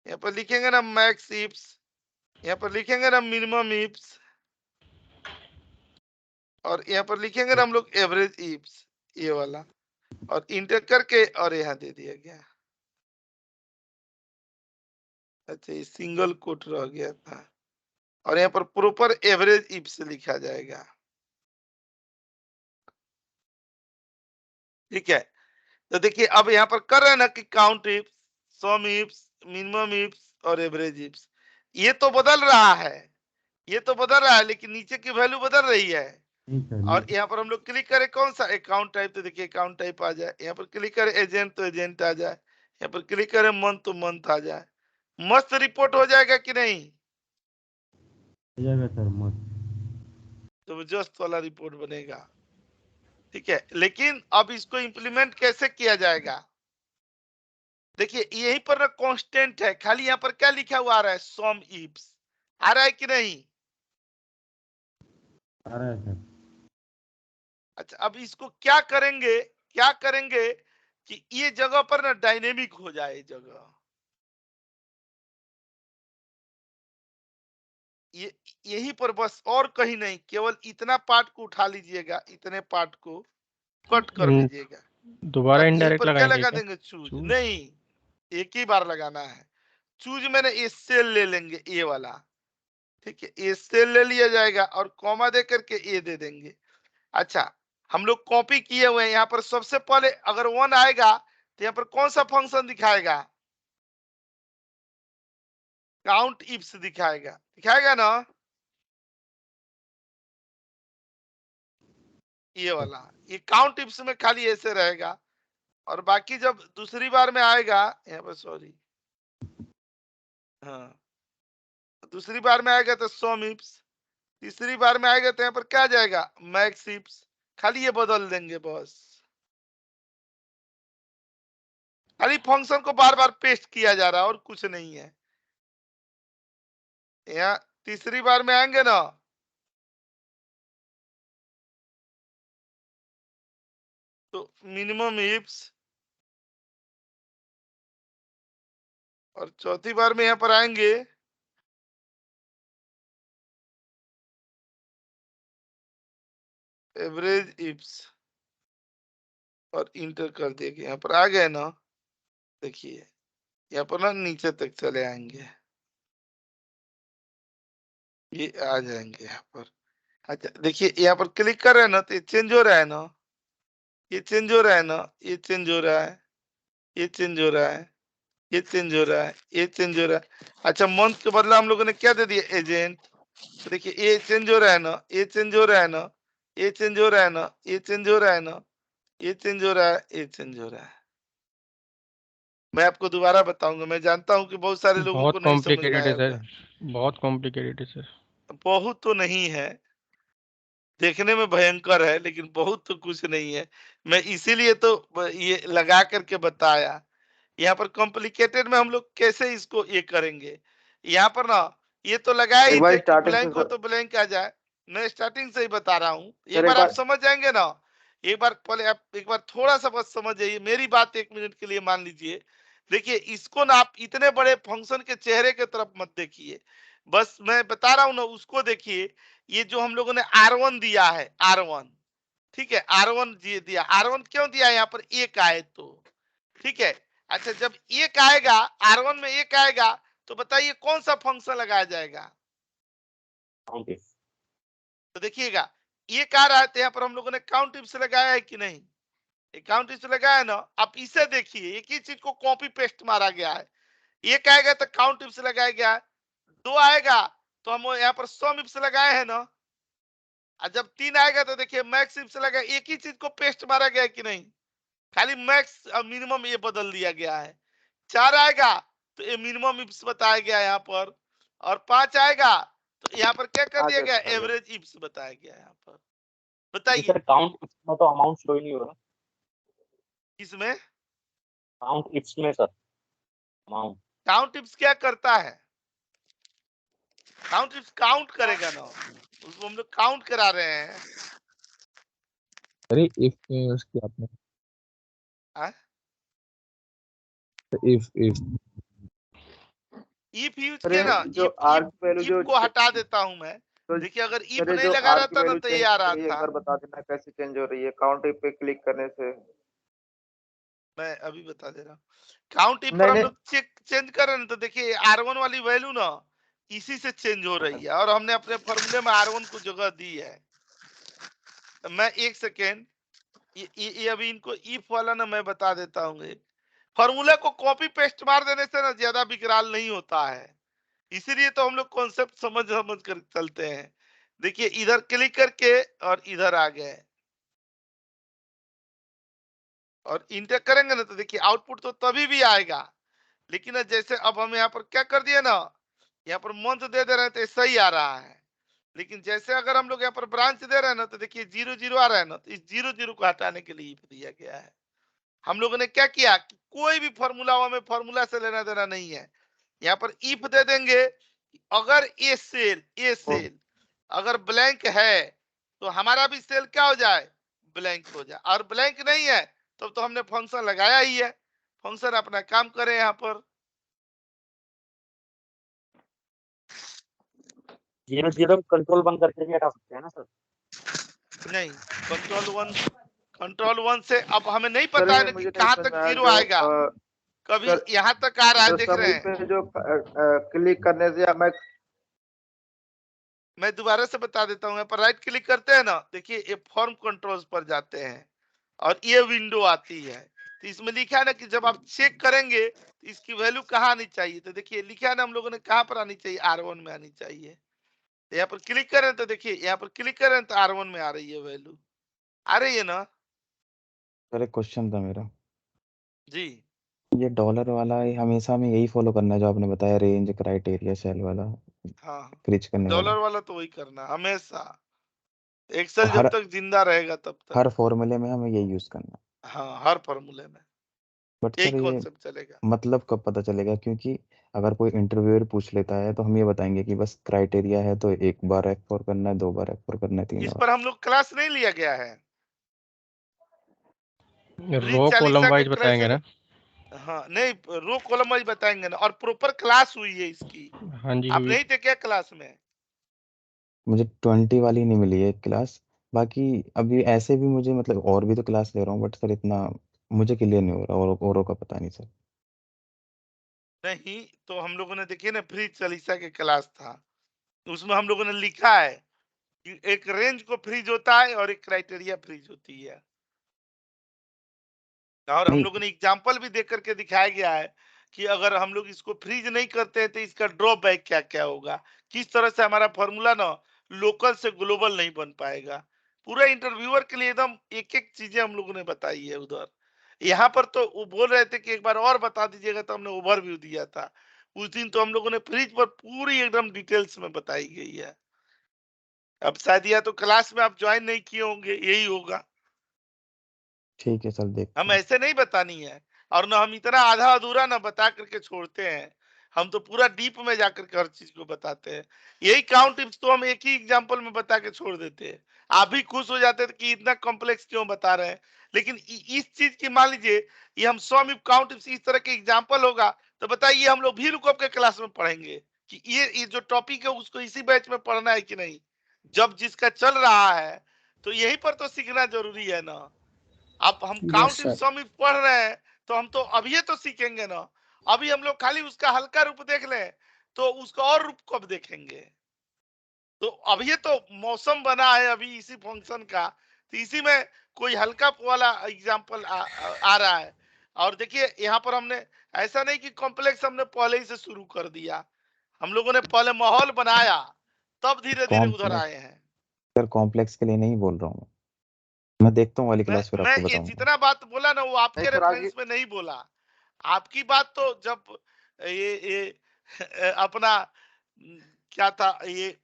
यहाँ पर लिखेंगे ना मैक्स इफ्स, यहाँ पर लिखेंगे ना मिनिमम इफ्स, और यहाँ पर लिखेंगे ना हम लोग एवरेज इफ्स, ये वाला। और इंटर करके और यहाँ दे दिया गया। अच्छा, ये सिंगल कोट रह गया था और यहाँ पर प्रॉपर एवरेज इफ से लिखा जाएगा। ठीक है, तो देखिए अब यहाँ पर कर रहे हैं ना कि काउंट इफ्स, सम इफ्स, मिनिमम इफ्स और एवरेज इफ्स। ये तो बदल रहा है, ये तो बदल रहा है, लेकिन नीचे की वैल्यू बदल रही है। और यहाँ पर हम लोग क्लिक करें कौन सा अकाउंट टाइप, तो देखिए अकाउंट टाइप आ जाए। यहाँ पर क्लिक करें एजेंट तो एजेंट आ जाए। यहाँ पर क्लिक करें मंथ तो मंथ आ जाए। मस्त रिपोर्ट हो जाएगा कि नहीं? हो जाएगा सर, मस्त जबरदस्त वाला रिपोर्ट बनेगा। ठीक है, लेकिन अब इसको इंप्लीमेंट कैसे किया जाएगा? देखिए यहीं पर ना कांस्टेंट है, खाली यहाँ पर क्या लिखा हुआ आ रहा है, सम इफ्स आ रहा है कि नहीं? आ रहा है सर। अच्छा, अब इसको क्या करेंगे, क्या करेंगे कि ये जगह पर ना डायनेमिक हो जाए जगह। ये यहीं पर बस, और कहीं नहीं, केवल इतना पार्ट को उठा लीजिएगा, इतने पार्ट को कट कर लीजिएगा दोबारा और यहीं इनडायरेक्ट पर क्या लगाएंगे लगा क्या? देंगे, चूज। नहीं, एक ही बार लगाना है चूज। मैंने ये सेल ले लेंगे, ये वाला। ठीक है, ये सेल ले लिया जाएगा और कॉमा दे करके ये दे देंगे। अच्छा, हम लोग कॉपी किए हुए हैं। यहाँ पर सबसे पहले अगर 1 आएगा तो यहाँ पर कौन सा फंक्शन दिखाएगा, काउंट इफ्स दिखाएगा, दिखाएगा ना, ये वाला। ये काउंट इफ्स में खाली ऐसे रहेगा और बाकी जब दूसरी बार में आएगा, यहाँ पर सॉरी, हाँ, दूसरी बार में आएगा तो सम इफ्स, तीसरी बार में आएगा तो यहाँ पर क्या जाएगा, मैक्स इफ्स। खाली ये बदल देंगे बस, खाली फंक्शन को बार बार पेस्ट किया जा रहा है और कुछ नहीं है। यहाँ तीसरी बार में आएंगे ना तो मिनिमम इफ्स, और चौथी बार में यहाँ पर आएंगे एवरेज इफ्स और इंटर कर देंगे। यहाँ पर आ गए ना, देखिए यहाँ पर ना नीचे तक चले आएंगे, ये आ जाएंगे यहाँ पर। अच्छा देखिए यहाँ पर क्लिक कर रहे हैं ना तो ये चेंज हो रहा है ना, ये चेंज हो रहा है ना, ये चेंज हो रहा है, ये चेंज हो रहा है, ये चेंज हो रहा है, ये चेंज हो रहा है। अच्छा, मंथ के बदला हम लोगों ने क्या दे दिया, एजेंट। तो देखिए ये चेंज हो रहा है ना, ये चेंज हो रहा है ना, ये चेंज हो रहा है ना, ये चेंज हो रहा है ना, ये चेंज हो रहा है, ये चेंज हो रहा है। मैं आपको दोबारा बताऊंगा, मैं जानता हूं कि बहुत सारे लोगों बहुत को नहीं समझ में कॉम्प्लिकेटेड है आएगा। सर, बहुत कॉम्प्लिकेटेड है सर। बहुत तो नहीं है, देखने में भयंकर है, लेकिन बहुत तो कुछ नहीं है। मैं इसीलिए तो ये लगा करके बताया। यहाँ पर कॉम्प्लिकेटेड में हम लोग कैसे इसको ये करेंगे, यहाँ पर ना ये तो लगाया ही थे कि ब्लैंक हो तो ब्लैंक आ जाए। मैं स्टार्टिंग से ही बता रहा हूँ, एक बार आप समझ जाएंगे ना। एक बार पहले आप एक बार थोड़ा सा बस समझ जाइए, मेरी बात 1 मिनट के लिए मान लीजिए। देखिए इसको ना आप इतने बड़े फंक्शन के चेहरे के तरफ मत देखिए, बस मैं बता रहा हूँ ना उसको देखिए। ये जो हम लोगों ने R1 दिया है, R1, ठीक है, R1 दिया। R1 क्यों दिया, यहाँ पर 1 आए तो, ठीक है। अच्छा, जब 1 आएगा, R1 में 1 आएगा तो बताइए कौन सा फंक्शन लगाया जाएगा। तो देखिएगा 1 आ रहा है तो यहाँ पर हम लोगों ने काउंट इफ से लगाया है कि नहीं, काउंट इफ से लगाया ना। आप इसे देखिए, एक ही चीज को कॉपी पेस्ट मारा गया है। 1 आएगा तो काउंट इफ से लगाया गया है, 2 आएगा तो हम यहाँ पर सम इफ से लगाए हैं ना, और जब 3 आएगा तो देखिए मैक्स इफ से लगा। एक ही चीज को पेस्ट मारा गया है कि नहीं, खाली मैक्स और मिनिमम ये बदल दिया गया है। 4 आएगा तो ये मिनिमम इफ्स बताया गया है यहाँ पर, और 5 आएगा तो यहाँ पर क्या कर दिया गया, एवरेज इफ्स बताया गया है यहाँ पर। बताइए सर काउंट इफ्स में तो अमाउंट शो ही नहीं हो रहा। किसमें, काउंट इफ्स में सर अमाउंट। काउंट इफ्स क्या करता है, काउंट इफ्स काउंट करेगा ना, उसको हम लोग काउंट करा रहे हैं। अरे इफ यूज किया आपने, इफ इफ यूज किया ना, इफ को हटा देता हूं मैं। देखिए अगर इफ नहीं लगा रहता ना तो ये आ रहा था। बता देना कैसे चेंज हो रही है काउंट इफ पे क्लिक करने से। मैं अभी बता दे रहा हूँ। काउंट इफ पर नहीं हम नहीं लोग चेंज कर रहे हैं, तो देखिए R1 वाली वैल्यू ना इसी से चेंज हो रही है, और हमने अपने फॉर्मूले में R1 को जगह दी है। तो मैं एक सेकेंड ये अभी इनको इफ वाला ना मैं बता देता हूँ। फॉर्मूला को कॉपी पेस्ट मार देने से ना ज्यादा विकराल नहीं होता है, इसीलिए तो हम लोग कॉन्सेप्ट समझ समझ कर चलते हैं। देखिए इधर क्लिक करके और इधर आ गए और इंटर करेंगे ना, तो देखिए आउटपुट तो तभी भी आएगा, लेकिन ना जैसे अब हम यहाँ पर क्या कर दिया ना, यहाँ पर मंथ दे रहे हैं तो सही आ रहा है, लेकिन जैसे अगर हम लोग यहाँ पर ब्रांच दे रहे हैं ना, तो देखिए 0 0 आ रहा है ना, तो इस 0 0 को हटाने के लिए दिया गया है। हम लोगों ने क्या किया कि कोई भी फॉर्मूला हमें फॉर्मूला से लेना देना नहीं है, यहाँ पर इफ दे देंगे, अगर ए सेल अगर ब्लैंक है तो हमारा भी सेल क्या हो जाए, ब्लैंक हो जाए, और ब्लैंक नहीं है तब तो हमने फंक्शन लगाया ही है, फंक्शन अपना काम करे यहाँ पर। 0 0 कंट्रोल 1 करके भी हटा सकते हैं ना सर? नहीं, कंट्रोल 1 से अब हमें नहीं पता है ना कि कहाँ तक 0 आएगा, कभी यहाँ तक आ रहा है, देख रहे हैं। जो क्लिक करने से मैं दोबारा से बता देता हूँ, यहाँ पर राइट क्लिक करते हैं ना, देखिए ये फॉर्म कंट्रोल्स पर जाते हैं और ये विंडो आती है, तो इसमें लिखा है ना कि जब आप चेक करेंगे तो इसकी वैल्यू कहाँ आनी चाहिए, तो देखिए लिखा है ना हम लोगों ने कहाँ पर आनी चाहिए, R1 में आनी चाहिए। तो यहाँ पर क्लिक करें तो देखिए यहाँ पर क्लिक करें तो R1 में आ रही है वैल्यू, आ रही है ना सर एक क्वेश्चन था मेरा, जी। ये डॉलर वाला ये हमेशा हमें यही फॉलो करना है जो आपने बताया, रेंज क्राइटेरिया सेल वाला हाँ, क्रिच करने वाला, डॉलर वाला तो वही करना हमेशा, एक्सेल जब हर तक जिंदा रहेगा तब तक। हर फॉर्मूले में हमें यही यूज करना है। हाँ, हर फॉर्मूले में बट यही सर ये कॉन्सेप्ट चलेगा। मतलब कब पता चलेगा, क्योंकि अगर कोई इंटरव्यूअर पूछ लेता है तो हम ये बताएंगे कि बस क्राइटेरिया है तो एक बार F4 करना है, 2 बार F4 करना है, 3 इस बार। पर हम लोग क्लास नहीं लिया गया है, रो कॉलम वाइज बताएंगे ना? हाँ नहीं, रो कॉलम वाइज बताएंगे ना, और प्रॉपर क्लास हुई है इसकी, हाँ जी आप हुई। नहीं थे क्या क्लास में? मुझे 20 वाली नहीं मिली है क्लास, बाकी अभी ऐसे भी मुझे मतलब और भी तो क्लास ले रहा हूँ, बट सर इतना मुझे क्लियर नहीं हो रहा, औरों का पता नहीं सर। नहीं, तो हम लोगों ने देखिए ना फ्री चालीसा के क्लास था, उसमें हम लोगों ने लिखा है कि एक रेंज को फ्रीज होता है और एक क्राइटेरिया फ्रीज होती है, और हम नहीं लोगों ने एग्जाम्पल भी देख करके दिखाया गया है कि अगर हम लोग इसको फ्रीज नहीं करते हैं तो इसका ड्रॉबैक क्या क्या होगा, किस तरह से हमारा फॉर्मूला ना लोकल से ग्लोबल नहीं बन पाएगा। पूरा इंटरव्यूअर के लिए एकदम एक एक चीजें हम लोगों ने बताई है उधर। यहाँ पर तो वो बोल रहे थे कि एक बार और बता दीजिएगा, तो हमने ओवरव्यू दिया था उस दिन, तो हम लोगों ने फ्रीज पर पूरी एकदम डिटेल्स में बताई गई है। अब शायद या तो क्लास में आप ज्वाइन नहीं किए होंगे, यही होगा। ठीक है सर, देखते हम हैं। ऐसे नहीं बतानी है, और ना हम इतना आधा अधूरा ना बता करके छोड़ते हैं, हम तो पूरा डीप में जाकर के हर चीज को बताते हैं। यही काउंट टिप्स तो हम एक ही एग्जांपल में बता के छोड़ देते हैं, आप भी खुश हो जाते थे कि इतना कॉम्प्लेक्स क्यों बता रहे हैं। लेकिन इस चीज की मान लीजिए ये हम सम इफ काउंट टिप्स इस तरह के एग्जांपल होगा, तो बताइए हम लोग भी लुकअप के क्लास में पढ़ेंगे कि ये जो टॉपिक है उसको इसी बैच में पढ़ना है कि नहीं, जब जिसका चल रहा है तो यही पर तो सीखना जरूरी है ना। अब हम काउंट इफ सम इफ पढ़ रहे हैं तो हम तो अभी तो सीखेंगे ना, अभी हम लोग खाली उसका हल्का रूप देख लें तो उसका और रूप कब देखेंगे। तो अभी तो मौसम बना है अभी इसी फंक्शन का, तो इसी में कोई हल्का वाला एग्जांपल आ रहा है। और देखिए यहाँ पर हमने ऐसा नहीं कि कॉम्प्लेक्स हमने पहले ही से शुरू कर दिया, हम लोगों ने पहले माहौल बनाया तब धीरे धीरे उधर कॉम्प्लेक्स आए हैं। सर, कॉम्प्लेक्स के लिए नहीं बोल रहा हूँ मैं देखता हूँ वाली क्लास फिर मैं आपको ये बताऊंगा। जितना बात बोला ना वो नहीं आपके सर आगे रेफरेंस में नहीं बोला, आपकी बात तो जब ये अपना क्या था ये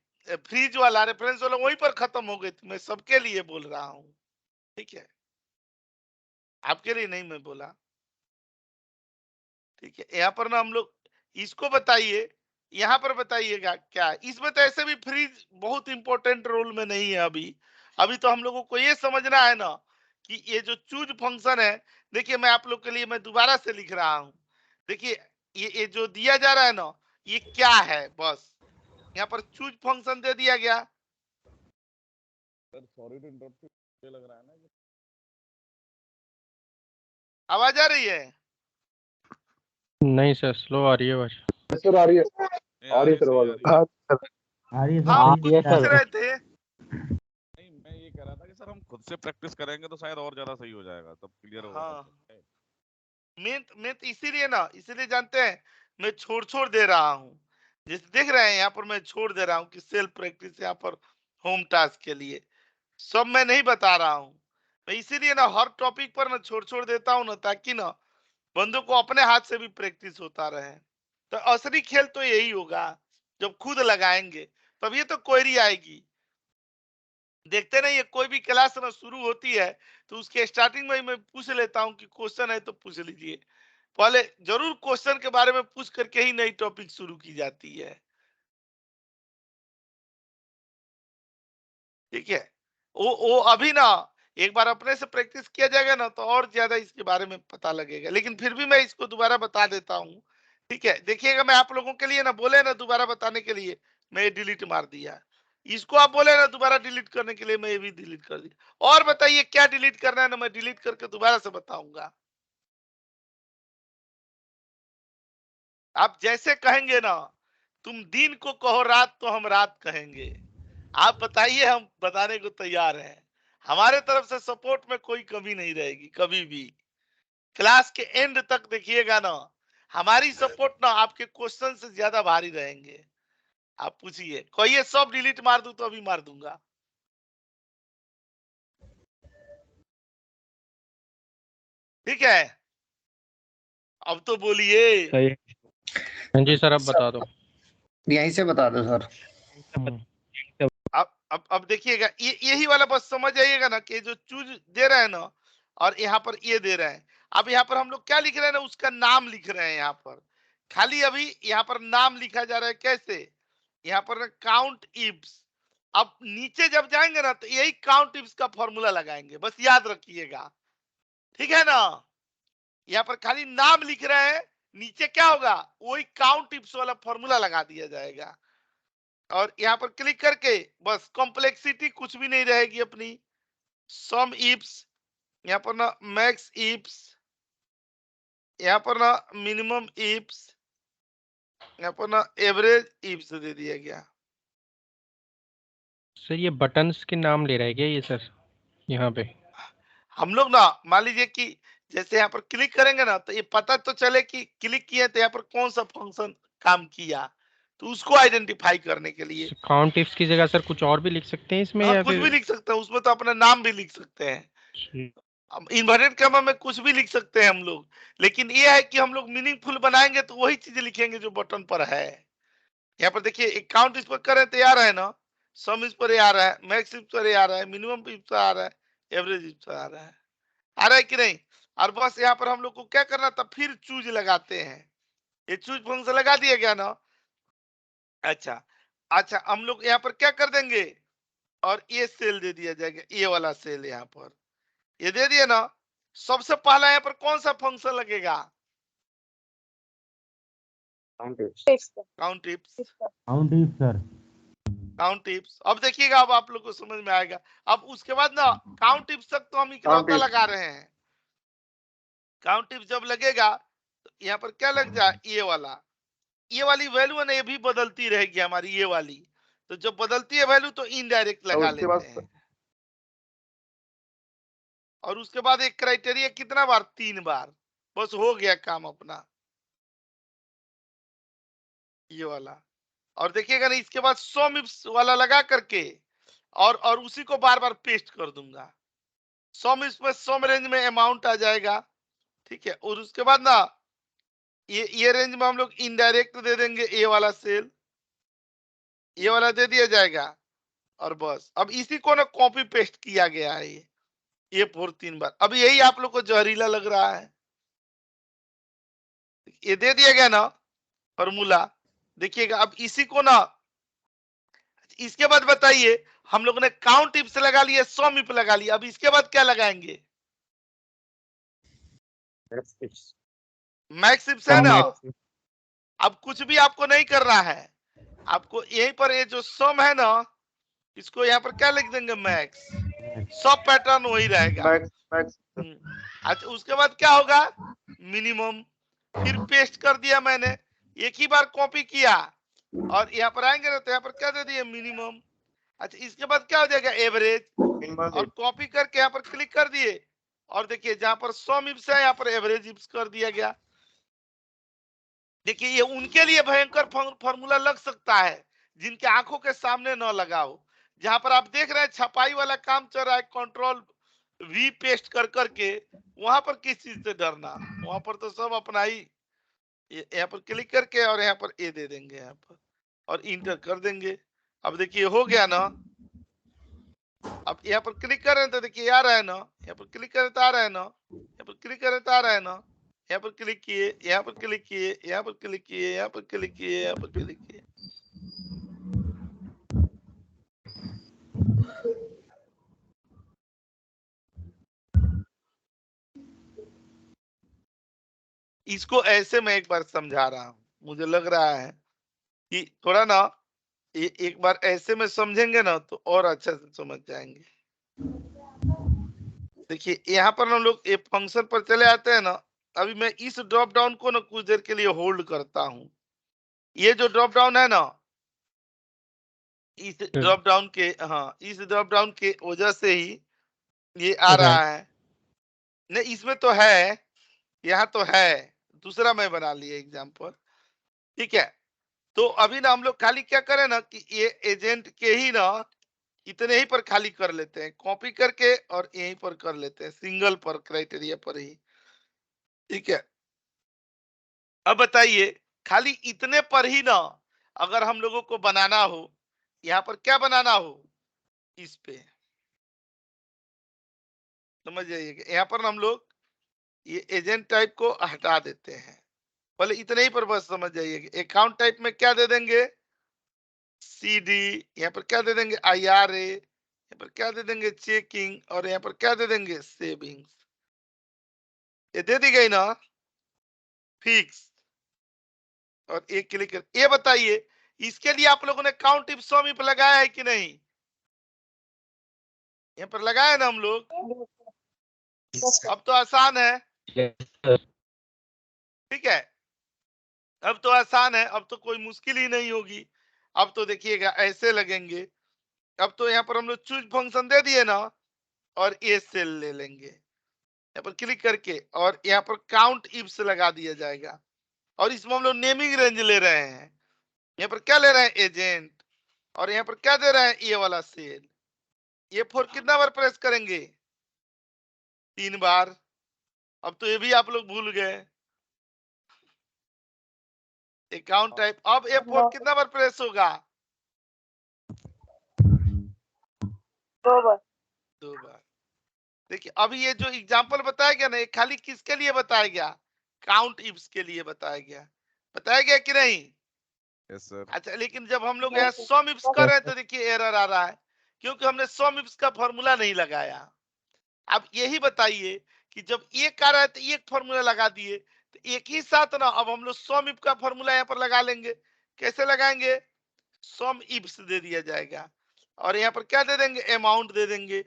फ्रीज वाला रेफरेंस वाला वहीं पर खत्म हो गई थी। मैं सबके लिए बोल रहा हूँ, ठीक है, आपके लिए नहीं मैं बोला, ठीक है। यहाँ पर ना हम लोग इसको बताइए, यहाँ पर बताइएगा क्या है। इसमें तो ऐसे भी फ्रीज बहुत इंपॉर्टेंट रोल में नहीं है अभी। अभी तो हम लोगों को ये समझना है ना कि ये जो चूज फंक्शन है, देखिए मैं आप लोग के लिए मैं दोबारा से लिख रहा हूँ। देखिए ये जो दिया जा रहा है ना ये क्या है, बस यहाँ पर चूज फंक्शन दे दिया गया। सर सॉरी टू इंटरप्ट, मुझे लग रहा है ना आवाज आ रही है? नहीं सर, स्लो आ रही है आवाज। सर आ रही है सर आवाज। आ रही है सर, हाँ, सही कुछ पूछ रहे थे। नहीं, मैं ये कह रहा था कि सर हम खुद से प्रैक्टिस करेंगे तो शायद और ज्यादा सही हो जाएगा, तब क्लियर होगा। हाँ, मैं तो इसीलिए ना, इसीलिए जानते हैं मैं छोड़ दे रहा हूँ। जैसे देख रहे हैं यहाँ पर मैं छोड़ दे रहा हूँ कि सेल्फ प्रैक्टिस यहाँ पर होम टास्क के लिए सब मैं नहीं बता रहा हूँ। मैं इसीलिए ना हर टॉपिक पर ना छोड़ देता हूँ ना, ताकि ना बंदों को अपने हाथ से भी प्रैक्टिस होता रहे। तो असली खेल तो यही होगा जब खुद लगाएंगे, तब ये तो क्वेरी आएगी। देखते नहीं, ये कोई भी क्लास ना शुरू होती है तो उसके स्टार्टिंग में ही मैं पूछ लेता हूँ कि क्वेश्चन है तो पूछ लीजिए। पहले जरूर क्वेश्चन के बारे में पूछ करके ही नई टॉपिक शुरू की जाती है। ठीक है, वो अभी ना एक बार अपने से प्रैक्टिस किया जाएगा ना तो और ज्यादा इसके बारे में पता लगेगा, लेकिन फिर भी मैं इसको दोबारा बता देता हूँ। ठीक है, देखिएगा, मैं आप लोगों के लिए ना बोले ना दोबारा बताने के लिए मैं ये डिलीट मार दिया, इसको आप बोले ना दोबारा डिलीट करने के लिए मैं ये भी डिलीट कर दिया। और बताइए क्या डिलीट करना है ना, मैं डिलीट करके दोबारा से बताऊंगा। आप जैसे कहेंगे ना, तुम दिन को कहो रात तो हम रात कहेंगे। आप बताइए, हम बताने को तैयार हैं। हमारे तरफ से सपोर्ट में कोई कमी नहीं रहेगी कभी भी। क्लास के एंड तक देखिएगा ना, हमारी सपोर्ट ना आपके क्वेश्चन से ज्यादा भारी रहेंगे। आप पूछिए, कहिए सब डिलीट मार दूं तो अभी मार दूंगा। ठीक है, अब तो बोलिए। सही। हाँ जी सर, अब बता दो। यहीं से बता दो सर। अब देखिएगा, यही वाला बस समझ जाइएगा ना कि जो चूज दे रहे हैं ना और यहाँ पर ये दे रहे हैं। अब यहाँ पर हम लोग क्या लिख रहे हैं ना, उसका नाम लिख रहे हैं। यहाँ पर खाली अभी यहाँ पर नाम लिखा जा रहा है। कैसे? यहाँ पर काउंट इफ्स। अब नीचे जब जाएंगे ना तो यही काउंट इफ्स का फॉर्मूला लगाएंगे, बस याद रखिएगा। ठीक है ना? यहाँ पर खाली नाम लिख रहे हैं, नीचे क्या होगा, वही काउंट इफ्स वाला फॉर्मूला लगा दिया जाएगा। और यहाँ पर क्लिक करके बस कॉम्प्लेक्सिटी कुछ भी नहीं रहेगी अपनी। सम इफ्स, यहाँ पर ना मैक्स इफ्स, यहाँ पर ना मिनिमम इफ्स, यहाँ पर ना एवरेज इफ्स दे दिया गया। सर ये बटन्स के नाम ले रहा है क्या ये सर यहाँ पे? हम लोग ना मान लीजिए कि जैसे यहाँ पर क्लिक करेंगे ना तो ये पता तो चले कि क्लिक किए तो यहाँ पर कौन सा फंक्शन काम किया, तो उसको आइडेंटिफाई करने के लिए काउंट इफ्स की जगह सर कुछ और भी लिख सकते हैं इसमें, हाँ, या कुछ फिर भी लिख सकते हैं उसमें, तो अपना नाम भी लिख सकते हैं। अब इन्वर्टेड कॉमा में कुछ भी लिख सकते हैं हम लोग, लेकिन ये है कि हम लोग मीनिंगफुल बनाएंगे तो वही चीज लिखेंगे जो बटन पर है। यहाँ पर देखिए, एक काउंट इस पर करें तो आ रहा है ना, सम इस पर आ रहा है, मैक्स इस पर आ रहा है, मिनिमम इस पर आ रहा है, एवरेज इस पर आ रहा है कि नहीं? और बस यहाँ पर हम लोग को क्या करना था, फिर चूज लगाते हैं। ये चूज फंक्शन लगा दिया गया ना। अच्छा अच्छा, हम लोग यहाँ पर क्या कर देंगे, और ये सेल दे दिया जाएगा, ये वाला सेल यहाँ पर ये दे दिया ना। सबसे पहला यहाँ पर कौन सा फंक्शन लगेगा? Count ifs sir. Count ifs. अब देखिएगा, अब आप लोग को समझ में आएगा। अब उसके बाद ना काउंट इफ्स तक तो हम इकलौता लगा रहे हैं। काउंट इफ्स जब लगेगा तो यहाँ पर क्या लग जाए, ये वाली वैल्यू है ना, ये भी बदलती रहेगी हमारी ये वाली। तो जब बदलती है वैल्यू तो इनडायरेक्ट लगा लेते हैं। और उसके बाद एक क्राइटेरिया कितना बार, 3 बार, बस हो गया काम अपना, ये वाला। और देखिएगा ना, इसके बाद सम इफ्स वाला लगा करके और उसी को बार बार पेस्ट कर दूंगा। सम इफ्स में सम रेंज में अमाउंट आ जाएगा। ठीक है, और उसके बाद ना ये रेंज में हम लोग इनडायरेक्ट दे देंगे, ये वाला सेल, ये वाला दे दिया जाएगा। और बस अब इसी को ना कॉपी पेस्ट किया गया है ये 3 बार। अब यही आप लोग को जहरीला लग रहा है, ये दे दिया गया ना फॉर्मूला। देखिएगा, अब इसी को ना, इसके बाद बताइए, हम लोग ने काउंट इफ से लगा लिया, सम इफ लगा लिया, अब इसके बाद क्या लगाएंगे? मैक्स इफ है ना। अब कुछ भी आपको नहीं करना है, आपको यहीं पर ये जो सम है ना, इसको यहाँ पर क्या लिख देंगे, मैक्स। सब पैटर्न वही रहेगा। अच्छा उसके बाद क्या होगा, मिनिमम, फिर पेस्ट कर दिया मैंने, एक ही बार कॉपी किया और यहाँ पर आएंगे ना तो यहाँ पर क्या दे दिए, मिनिमम। अच्छा इसके बाद क्या हो जाएगा, एवरेज, और कॉपी करके यहाँ पर क्लिक कर दिए और देखिए जहां पर सम इप्स है यहाँ पर एवरेज इप्स कर दिया गया। देखिए ये उनके लिए भयंकर फॉर्मूला लग सकता है जिनके आंखों के सामने न लगा हो। जहां पर आप देख रहे हैं छपाई वाला काम चल रहा है, कंट्रोल वी पेस्ट कर करके, वहां पर किस चीज से डरना, वहां पर तो सब अपना ही, यहाँ पर क्लिक करके और यहाँ पर ए दे देंगे यहाँ पर और इंटर कर देंगे। अब देखिए हो गया ना, अब यहाँ पर क्लिक कर रहे हैं तो देखिए आ रहा है ना, यहाँ पर क्लिक करें तो आ रहा है ना, यहाँ पर क्लिक करें तो आ रहा है ना, यहाँ पर क्लिक किए, यहाँ पर क्लिक किए, यहाँ पर क्लिक किए, यहाँ पर क्लिक किए, यहाँ पर क्लिक किए। इसको ऐसे मैं एक बार समझा रहा हूं, मुझे लग रहा है कि थोड़ा ना एक बार ऐसे में समझेंगे ना तो और अच्छा से समझ जाएंगे। देखिए यहाँ पर हम लोग एक फंक्शन पर चले आते हैं ना, अभी मैं इस ड्रॉप डाउन को ना कुछ देर के लिए होल्ड करता हूं। ये जो ड्रॉप डाउन है ना, इस ड्रॉप डाउन के, हाँ इस ड्रॉप डाउन के वजह से ही ये आ रहा है। नहीं इसमें तो है, यहाँ तो है, दूसरा मैं बना लिया एग्जाम्पल, ठीक है। तो अभी ना हम लोग खाली क्या करें ना कि ये एजेंट के ही ना इतने ही पर खाली कर लेते हैं, कॉपी करके और यहीं पर कर लेते हैं, सिंगल पर क्राइटेरिया पर ही, ठीक है। अब बताइए खाली इतने पर ही ना अगर हम लोगों को बनाना हो, यहाँ पर क्या बनाना हो, इस पे समझ जाइएगा, यहाँ पर हम लोग ये एजेंट टाइप को हटा देते हैं, भले इतने ही पर बस समझ जाइएगा। अकाउंट टाइप में क्या दे देंगे, सीडी, यहाँ पर क्या दे देंगे, IRA, यहाँ पर क्या दे देंगे, चेकिंग, और यहाँ पर क्या दे देंगे, सेविंग्स। ये दे दी गई ना, फिक्स, और एक क्लिक कर। ये बताइए इसके लिए आप लोगों ने काउंट इफ सम इफ लगाया है कि नहीं, यहाँ पर लगाया ना हम लोग। अब तो आसान है, ठीक है, अब तो आसान है, अब तो कोई मुश्किल ही नहीं होगी। अब तो देखिएगा ऐसे लगेंगे, अब तो यहाँ पर हम लोग चूज फंक्शन दे दिए ना और ये सेल ले लेंगे, यहाँ पर क्लिक करके और यहाँ पर काउंट इफ्स लगा दिया जाएगा। और इसमें हम लोग नेमिंग रेंज ले रहे हैं, यहाँ पर क्या ले रहे हैं, एजेंट, और यहाँ पर क्या दे रहे हैं, ये वाला सेल। ये 4 कितना बार प्रेस करेंगे, 3 बार। अब तो ये भी आप लोग भूल गए, अकाउंट टाइप। अब F4 कितना बार प्रेस होगा, 2 बार। 2 बार। देखिए अभी ये जो एग्जांपल बताया गया ना, ये खाली किसके लिए बताया गया, काउंट इफ्स के लिए बताया गया कि नहीं। Yes sir. अच्छा लेकिन जब हम लोग यहाँ सम इफ्स कर रहे हैं तो देखिए एरर आ रहा है, क्योंकि हमने सम इफ्स का फॉर्मूला नहीं लगाया। अब यही बताइए कि जब एक आ रहा है तो एक फॉर्मूला लगा दिए, तो एक ही साथ ना अब हम लोग सम इफ का फॉर्मूला यहाँ पर लगा लेंगे। कैसे लगाएंगे, सम इफ्स दे दिया जाएगा और यहाँ पर क्या दे देंगे, अमाउंट दे देंगे,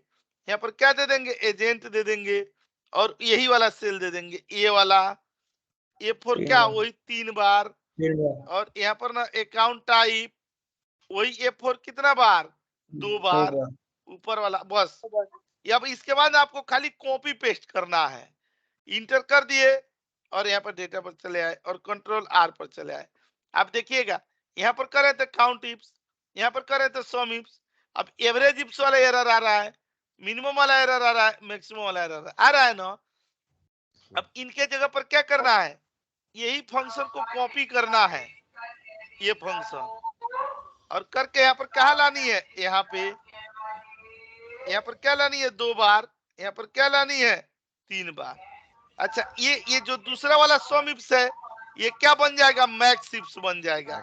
यहाँ पर क्या दे देंगे, एजेंट दे देंगे, और यही वाला सेल दे देंगे, ये वाला A4 क्या, वही 3 बार, और यहाँ पर ना अकाउंट टाइप वही A4 कितना बार, 2 बार, ऊपर वाला बस। अब इसके बाद आपको खाली कॉपी पेस्ट करना है, इंटर कर दिए और यहाँ पर डेटा पर चले आए और कंट्रोल R पर चले आए। आप देखिएगा यहाँ पर करें तो काउंट इफ्स, यहाँ पर करें तो सम इफ्स। अब एवरेज इफ्स वाला एरर आ रहा है, मिनिमम वाला एरर आ रहा है, मैक्सिमम वाला एरर आ रहा है ना। अब इनके जगह पर क्या करना है, यही फंक्शन को कॉपी करना है, ये फंक्शन, और करके यहाँ पर कहा लानी है, यहाँ पे, यहाँ पर क्या लानी है, 2 बार, यहाँ पर क्या लानी है, 3 बार। अच्छा ये जो दूसरा वाला सम इफ्स है ये क्या बन जाएगा, मैक्स इफ्स बन जाएगा।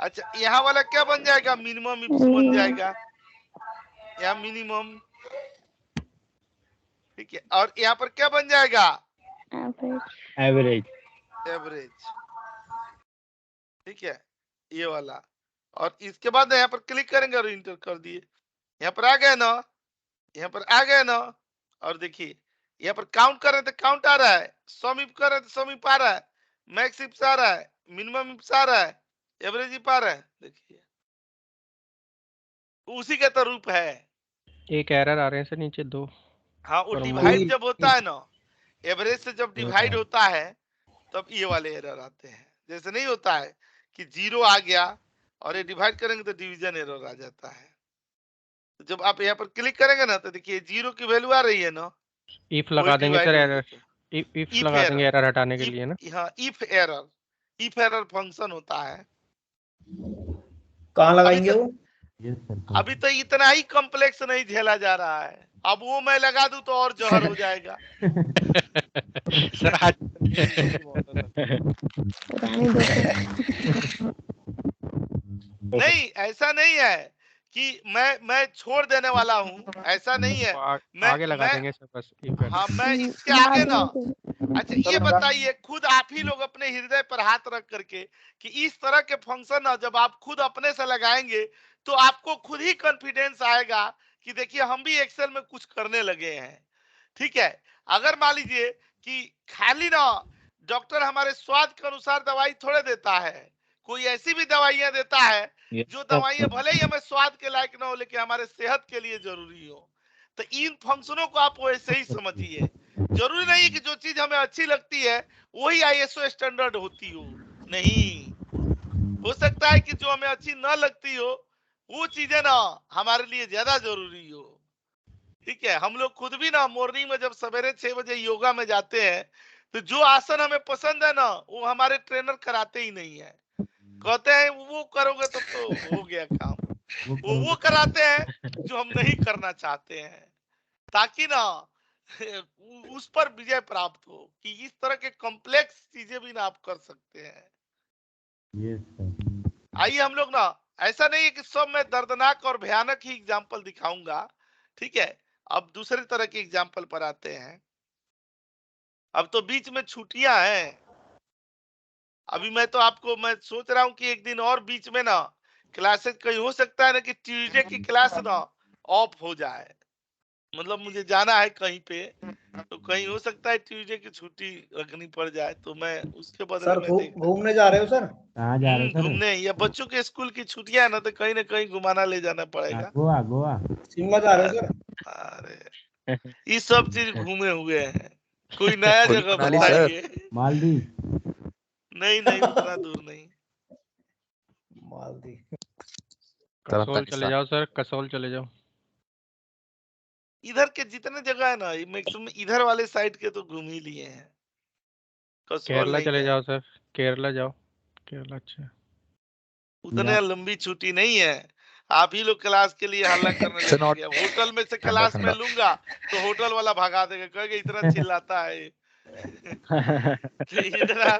अच्छा यहाँ वाला क्या बन जाएगा, मिनिमम इफ्स बन जाएगा, यहाँ मिनिमम, ठीक है, और यहाँ पर क्या बन जाएगा, एवरेज। एवरेज, ठीक है, ये वाला। और इसके बाद यहाँ पर क्लिक करेंगे और इंटर कर दिए, यहाँ पर आ गए ना, यहाँ पर आ गए ना, और देखिए यहाँ पर काउंट कर रहे थे काउंट आ रहा है, सम इफ कर रहे थे सम इफ आ रहा है, मैक्स इफ आ रहा है, मिनिमम इफ आ रहा है, एवरेज इफ आ रहा है। देखिए उसी का तो रूप है। एक एरर आ रहे हैं सर नीचे 2। हाँ वो और डिवाइड जब होता है ना, एवरेज से जब डिवाइड होता है तब ये वाले एरर आते हैं। जैसे नहीं होता है कि 0 आ गया और ये डिवाइड करेंगे तो डिवीजन एरर आ जाता है। तो जब आप यहाँ पर क्लिक करेंगे ना तो देखिए 0 की वैल्यू आ रही है ना, इफ लगा देंगे सर एरर, इफ इफ लगा देंगे एरर, एरर हटाने के लिए ना। हाँ इफ एरर फंक्शन होता है। कहाँ लगाएंगे वो? अभी तो इतना ही कॉम्प्लेक्स नहीं झेला जा रहा है, अब वो मैं लगा दूं तो और जहर हो जाएगा। सर आज नहीं ऐसा नहीं है कि मैं छोड़ देने वाला हूँ, ऐसा नहीं है। आगे लगा देंगे सर बस। हाँ मैं इसके आगे ना, अच्छा ये बताइए खुद आप ही लोग अपने हृदय पर हाथ रख करके कि इस तरह के फंक्शन ना जब आप खुद अपने से लगाएंगे तो आपको खुद ही कॉन्फिडेंस आएगा कि देखिए हम भी एक्सेल में कुछ करने लगे हैं। ठीक है, अगर मान लीजिए कि खाली ना डॉक्टर हमारे स्वाद के अनुसार दवाई थोड़े देता है, कोई ऐसी भी दवाइयां देता है जो दवाइयां भले ही हमें स्वाद के लायक ना हो लेकिन हमारे सेहत के लिए जरूरी हो। तो इन फंक्शनों को आप वैसे ही समझिए। जरूरी नहीं है कि जो चीज हमें अच्छी लगती है वही आईएसओ स्टैंडर्ड होती हो, नहीं। हो सकता है कि जो हमें अच्छी ना लगती हो वो चीजें ना हमारे लिए ज्यादा जरूरी हो। ठीक है, हम लोग खुद भी ना मॉर्निंग में जब सवेरे 6 बजे योगा में जाते हैं तो जो आसन हमें पसंद है ना वो हमारे ट्रेनर कराते ही नहीं है, कहते हैं वो करोगे तो हो गया काम। वो कराते हैं जो हम नहीं करना चाहते हैं, ताकि ना उस पर विजय प्राप्त हो कि इस तरह के कॉम्प्लेक्स चीजें भी ना आप कर सकते हैं। आइए हम लोग ना, ऐसा नहीं है कि सब मैं दर्दनाक और भयानक ही एग्जाम्पल दिखाऊंगा। ठीक है, अब दूसरी तरह के एग्जाम्पल पर आते हैं। अब तो बीच में छुट्टियां हैं, अभी मैं सोच रहा हूं कि एक दिन और बीच में ना क्लासेस, कहीं हो सकता है ना कि ट्यूसडे की क्लास ना ऑफ हो जाए, मतलब मुझे जाना है कहीं पे, तो कहीं हो सकता है ट्यूसडे की छुट्टी रखनी पड़ जाए, तो मैं उसके बदले में देख घूमने जा रहे हो सर? कहाँ जा रहे हो सर? घूमने, या बच्चों के स्कूल की छुट्टियां है ना तो कहीं ना कहीं घुमाना ले जाना पड़ेगा। गोवा शिमला जा रहे हो सर? अरे ये सब चीज घूमे हुए हैं, कोई नया जगह बताइए। मालदीव? नहीं उतना दूर नहीं। मालदीव कसोल चले जाओ सर, कसोल चले जाओ। इधर के जितने जगह है ना मैक्सिमम इधर वाले साइड के तो घूम ही लिए हैं। केरला चले जाओ सर, केरला जाओ, केरला अच्छा। उतने लंबी छुट्टी नहीं है, आप ही लोग क्लास के लिए हल्ला करने लगेंगे। होटल में से क्लास में लूंगा तो होटल वाला भगा देगा, कहेगा इतना चिल्लाता है। इतना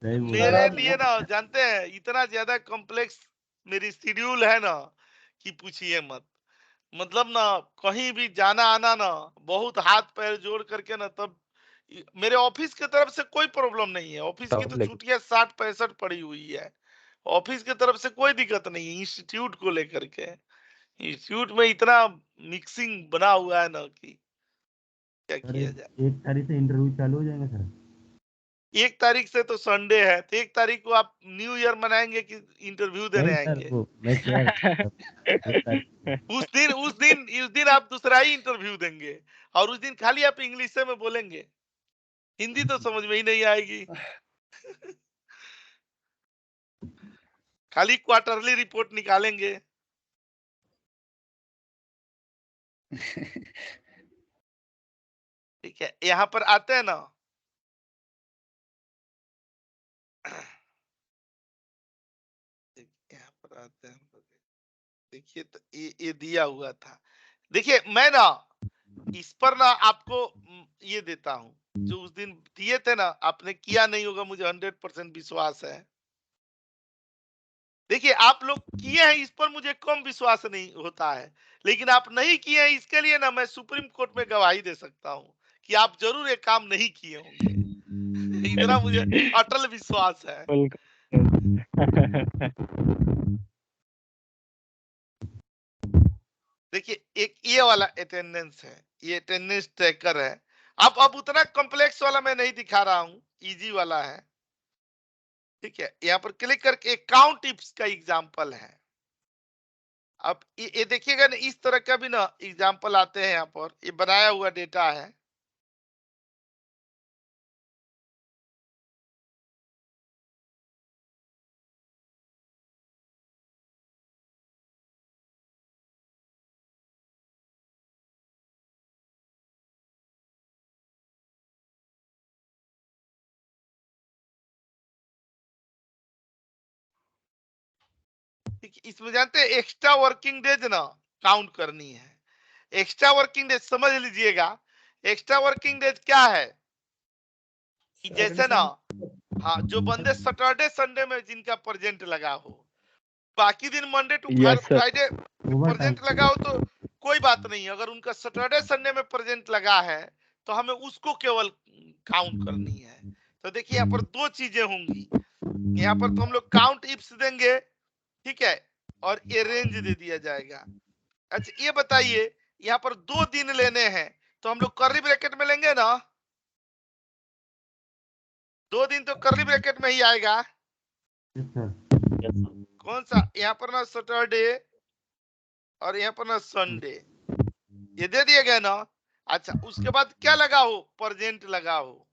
मेरे लिए ना जानते हैं इतना ज्यादा कॉम्प्लेक्स मेरी शेड्यूल है ना कि पूछिए मत। मतलब ना कहीं भी जाना आना ना बहुत हाथ पैर जोड़ करके ना, तब मेरे ऑफिस की तरफ से कोई प्रॉब्लम नहीं है। ऑफिस की तो छुट्टियां 60-65 पड़ी हुई है, ऑफिस की तरफ से कोई दिक्कत नहीं है। इंस्टीट्यूट को लेकर के, इंस्टीट्यूट में इतना मिक्सिंग बना हुआ है ना कि क्या किया जाए। 1 तारीख से इंटरव्यू चालू हो जाएंगे सर? 1 तारीख से तो संडे है, तो 1 तारीख को आप न्यू ईयर मनाएंगे कि इंटरव्यू देने आएंगे? उस दिन आप दूसरा ही इंटरव्यू देंगे और उस दिन खाली आप इंग्लिश में बोलेंगे, हिंदी तो समझ में ही नहीं आएगी। खाली क्वार्टरली रिपोर्ट निकालेंगे। ठीक है, यहाँ पर आते हैं ना, यहाँ पर आते हैं, देखिए तो ये दिया हुआ था। देखिए मैं ना इस पर ना आपको ये देता हूं, जो उस दिन दिए थे ना, आपने किया नहीं होगा मुझे 100% विश्वास है। देखिए आप लोग किए हैं इस पर मुझे कम विश्वास नहीं होता है, लेकिन आप नहीं किए हैं इसके लिए ना मैं सुप्रीम कोर्ट में गवाही दे सकता हूं कि आप जरूर ये काम नहीं किए होंगे। इतना मुझे अटल विश्वास है। देखिए एक ये वाला अटेंडेंस है, ये अटेंडेंस ट्रैकर है। अब उतना कॉम्प्लेक्स वाला मैं नहीं दिखा रहा हूँ, इजी वाला है। ठीक है, यहाँ पर क्लिक करके काउंट इफ्स का एग्जांपल है। अब ये देखिएगा ना, इस तरह का भी ना एग्जांपल आते हैं यहाँ पर, ये बनाया हुआ डेटा है। ठीक है, इसमें जानते हैं एक्स्ट्रा वर्किंग डेज ना काउंट करनी है। एक्स्ट्रा वर्किंग डेज समझ लीजिएगा, एक्स्ट्रा वर्किंग डेज क्या है कि जैसे ना, हाँ, जो बंदे सैटरडे संडे में जिनका प्रेजेंट लगा हो, बाकी दिन Monday to yes sir. Friday present लगा हो तो कोई बात नहीं। अगर उनका सैटरडे संडे में प्रेजेंट लगा है तो हमें उसको केवल काउंट करनी है। तो देखिए यहाँ पर दो चीजें होंगी, यहाँ पर तो हम लोग काउंट इफ्स देंगे, ठीक है, और ये रेंज दे दिया जाएगा। अच्छा ये बताइए, यहाँ पर 2 दिन लेने हैं तो हम लोग कर्ली ब्रैकेट में लेंगे ना, 2 दिन तो कर्ली ब्रैकेट में ही आएगा। कौन सा, यहाँ पर ना सैटरडे और यहाँ पर ना संडे, ये दे दिए गए ना। अच्छा उसके बाद क्या लगा हो, प्रेजेंट लगा हो,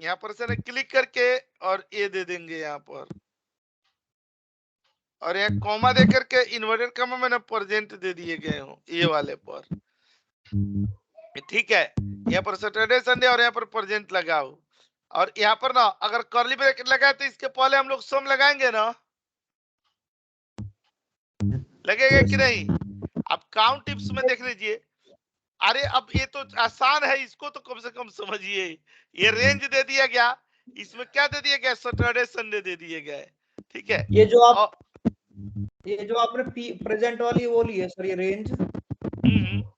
यहाँ पर से ना क्लिक करके और ये दे देंगे यहाँ पर, और यहाँ कॉमा दे करके इन्वर्टेड कॉमा में ना प्रेजेंट दे दिए गए हो ये वाले पर। ठीक है, यहाँ पर सैटरडे संडे और यहाँ पर प्रेजेंट लगा हो, और यहाँ पर ना अगर कर्ली ब्रैकेट लगा है तो इसके पहले हम लोग सम लगाएंगे ना, लगेगा कि नहीं। अब काउंट टिप्स में देख लीजिए, अरे अब ये तो आसान है, इसको तो कम से कम समझिए। ये रेंज दे दिया गया, इसमें क्या दे दिया गया, सैटरडे संडे दे दिए गए। ठीक है, ये जो आपने प्रेजेंट वाली वो ली है सर, ये रेंज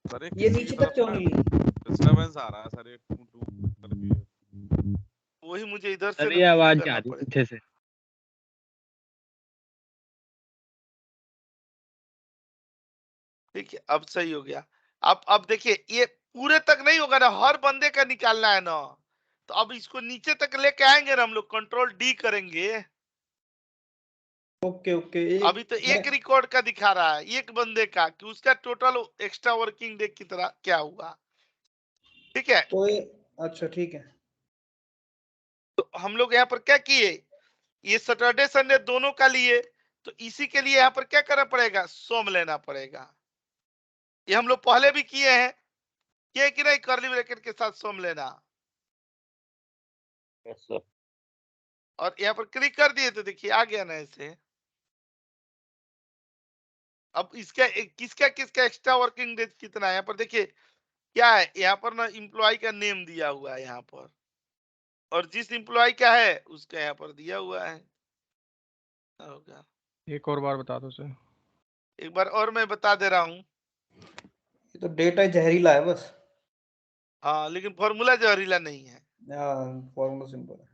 सर ये नीचे तक क्यों नहीं ली? डिस्टरबेंस आ रहा है सर, एक टू करके। वही मुझे इधर से अरे आवाज जा रही है पीछे से। ठीक है, अब सही हो गया। अब देखिए ये पूरे तक नहीं होगा ना, हर बंदे का निकालना है ना, तो अब इसको नीचे तक लेके आएंगे ना हम लोग, कंट्रोल डी करेंगे। ओके ओके, अभी तो एक रिकॉर्ड का दिखा रहा है, एक बंदे का, कि उसका टोटल एक्स्ट्रा वर्किंग डे कितना क्या हुआ। ठीक है, तो अच्छा ठीक है। तो हम लोग यहाँ पर क्या किए, ये सैटरडे संडे दोनों का लिए, तो इसी के लिए यहाँ पर क्या करना पड़ेगा, सोम लेना पड़ेगा। ये हम लोग पहले भी किए हैं, किए कि नहीं, कर्ली ब्रैकेट के साथ सोम लेना। और यहाँ पर क्लिक कर दिए तो देखिए आ गया ना ऐसे। अब इसका किसका किसका एक्स्ट्रा वर्किंग डेज कितना है, यहाँ पर देखिए क्या है, यहाँ पर ना इम्प्लॉय का नेम दिया हुआ है यहाँ पर, और जिस इम्प्लॉय का है उसका यहाँ पर दिया हुआ है। होगा, एक और बार बता दो सर। एक बार और मैं बता दे रहा हूँ। ये तो डेटा जहरीला है बस। हाँ लेकिन फॉर्मूला जहरीला नहीं है। फॉर्मूला सिंपल है।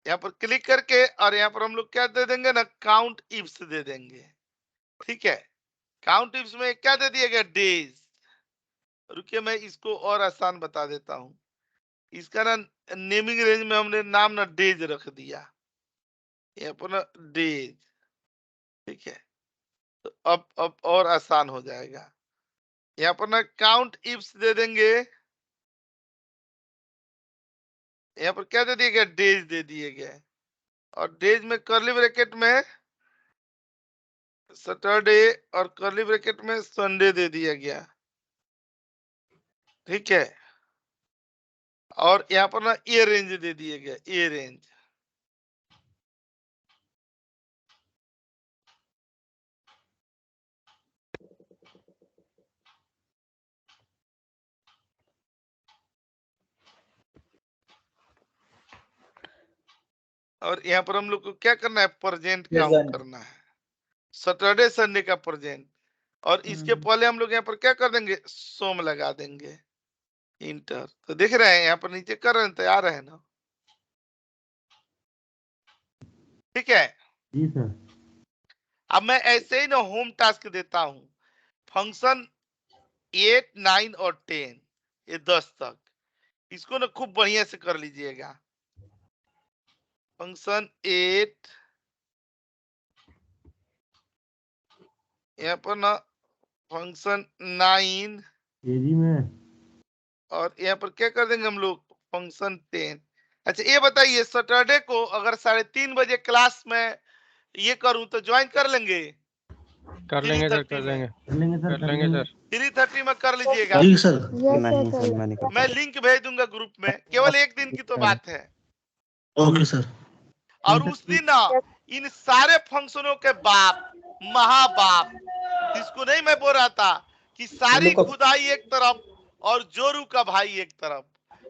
यहाँ पर क्लिक करके और यहाँ पर हम लोग क्या दे देंगे ना, काउंट इफ्स दे देंगे। ठीक है, काउंट इफ्स में क्या दे दिया गया, डेज। रुकिए मैं इसको और आसान बता देता हूँ। इसका ना नेमिंग रेंज में हमने नाम ना डेज रख दिया, यहाँ पर ना डेज। ठीक है, तो अब और आसान हो जाएगा। यहाँ पर ना काउंट इफ्स दे देंगे, यहाँ पर क्या दे दिया गया, डेज दे दिए गए, और डेज में कर्ली ब्रैकेट में सैटरडे और कर्ली ब्रैकेट में संडे दे दिया गया। ठीक है, और यहाँ पर ना ये रेंज दे दिए गए, ये रेंज। और यहाँ पर हम लोग को क्या करना है, प्रेजेंट काउंट करना है, सैटरडे संडे का प्रेजेंट। और इसके पहले हम लोग यहाँ पर क्या कर देंगे, सोम लगा देंगे, इंटर। तो देख रहे हैं यहाँ पर नीचे कर रहे हैं, तैयार है ना। ठीक है जी सर। अब मैं ऐसे ही ना होम टास्क देता हूं, फंक्शन 8, 9 और 10, ये 10 तक, इसको ना खूब बढ़िया से कर लीजिएगा। फंक्शन 8, यहाँ पर ना फंक्शन 9 तेजी में, और यहाँ पर क्या कर देंगे हम लोग, फंक्शन 10। अच्छा ये बताइए, सैटरडे को अगर 3:30 बजे क्लास में ये करूं तो ज्वाइन कर लेंगे? कर लेंगे सर, 3:30 कर लेंगे, कर लेंगे सर, कर कर लेंगे लेंगे। सर। 3:30 में कर लीजिएगा। जी सर। नहीं सर, मैं नहीं कर मैं सकता। लिंक भेज दूंगा ग्रुप में, केवल एक दिन की तो बात है। Okay sir. और उस दिन ना इन सारे फंक्शनों के बाप, महाबाप, जिसको नहीं मैं बोल रहा था कि सारी लोग खुदाई एक तरफ और जोरू का भाई एक तरफ,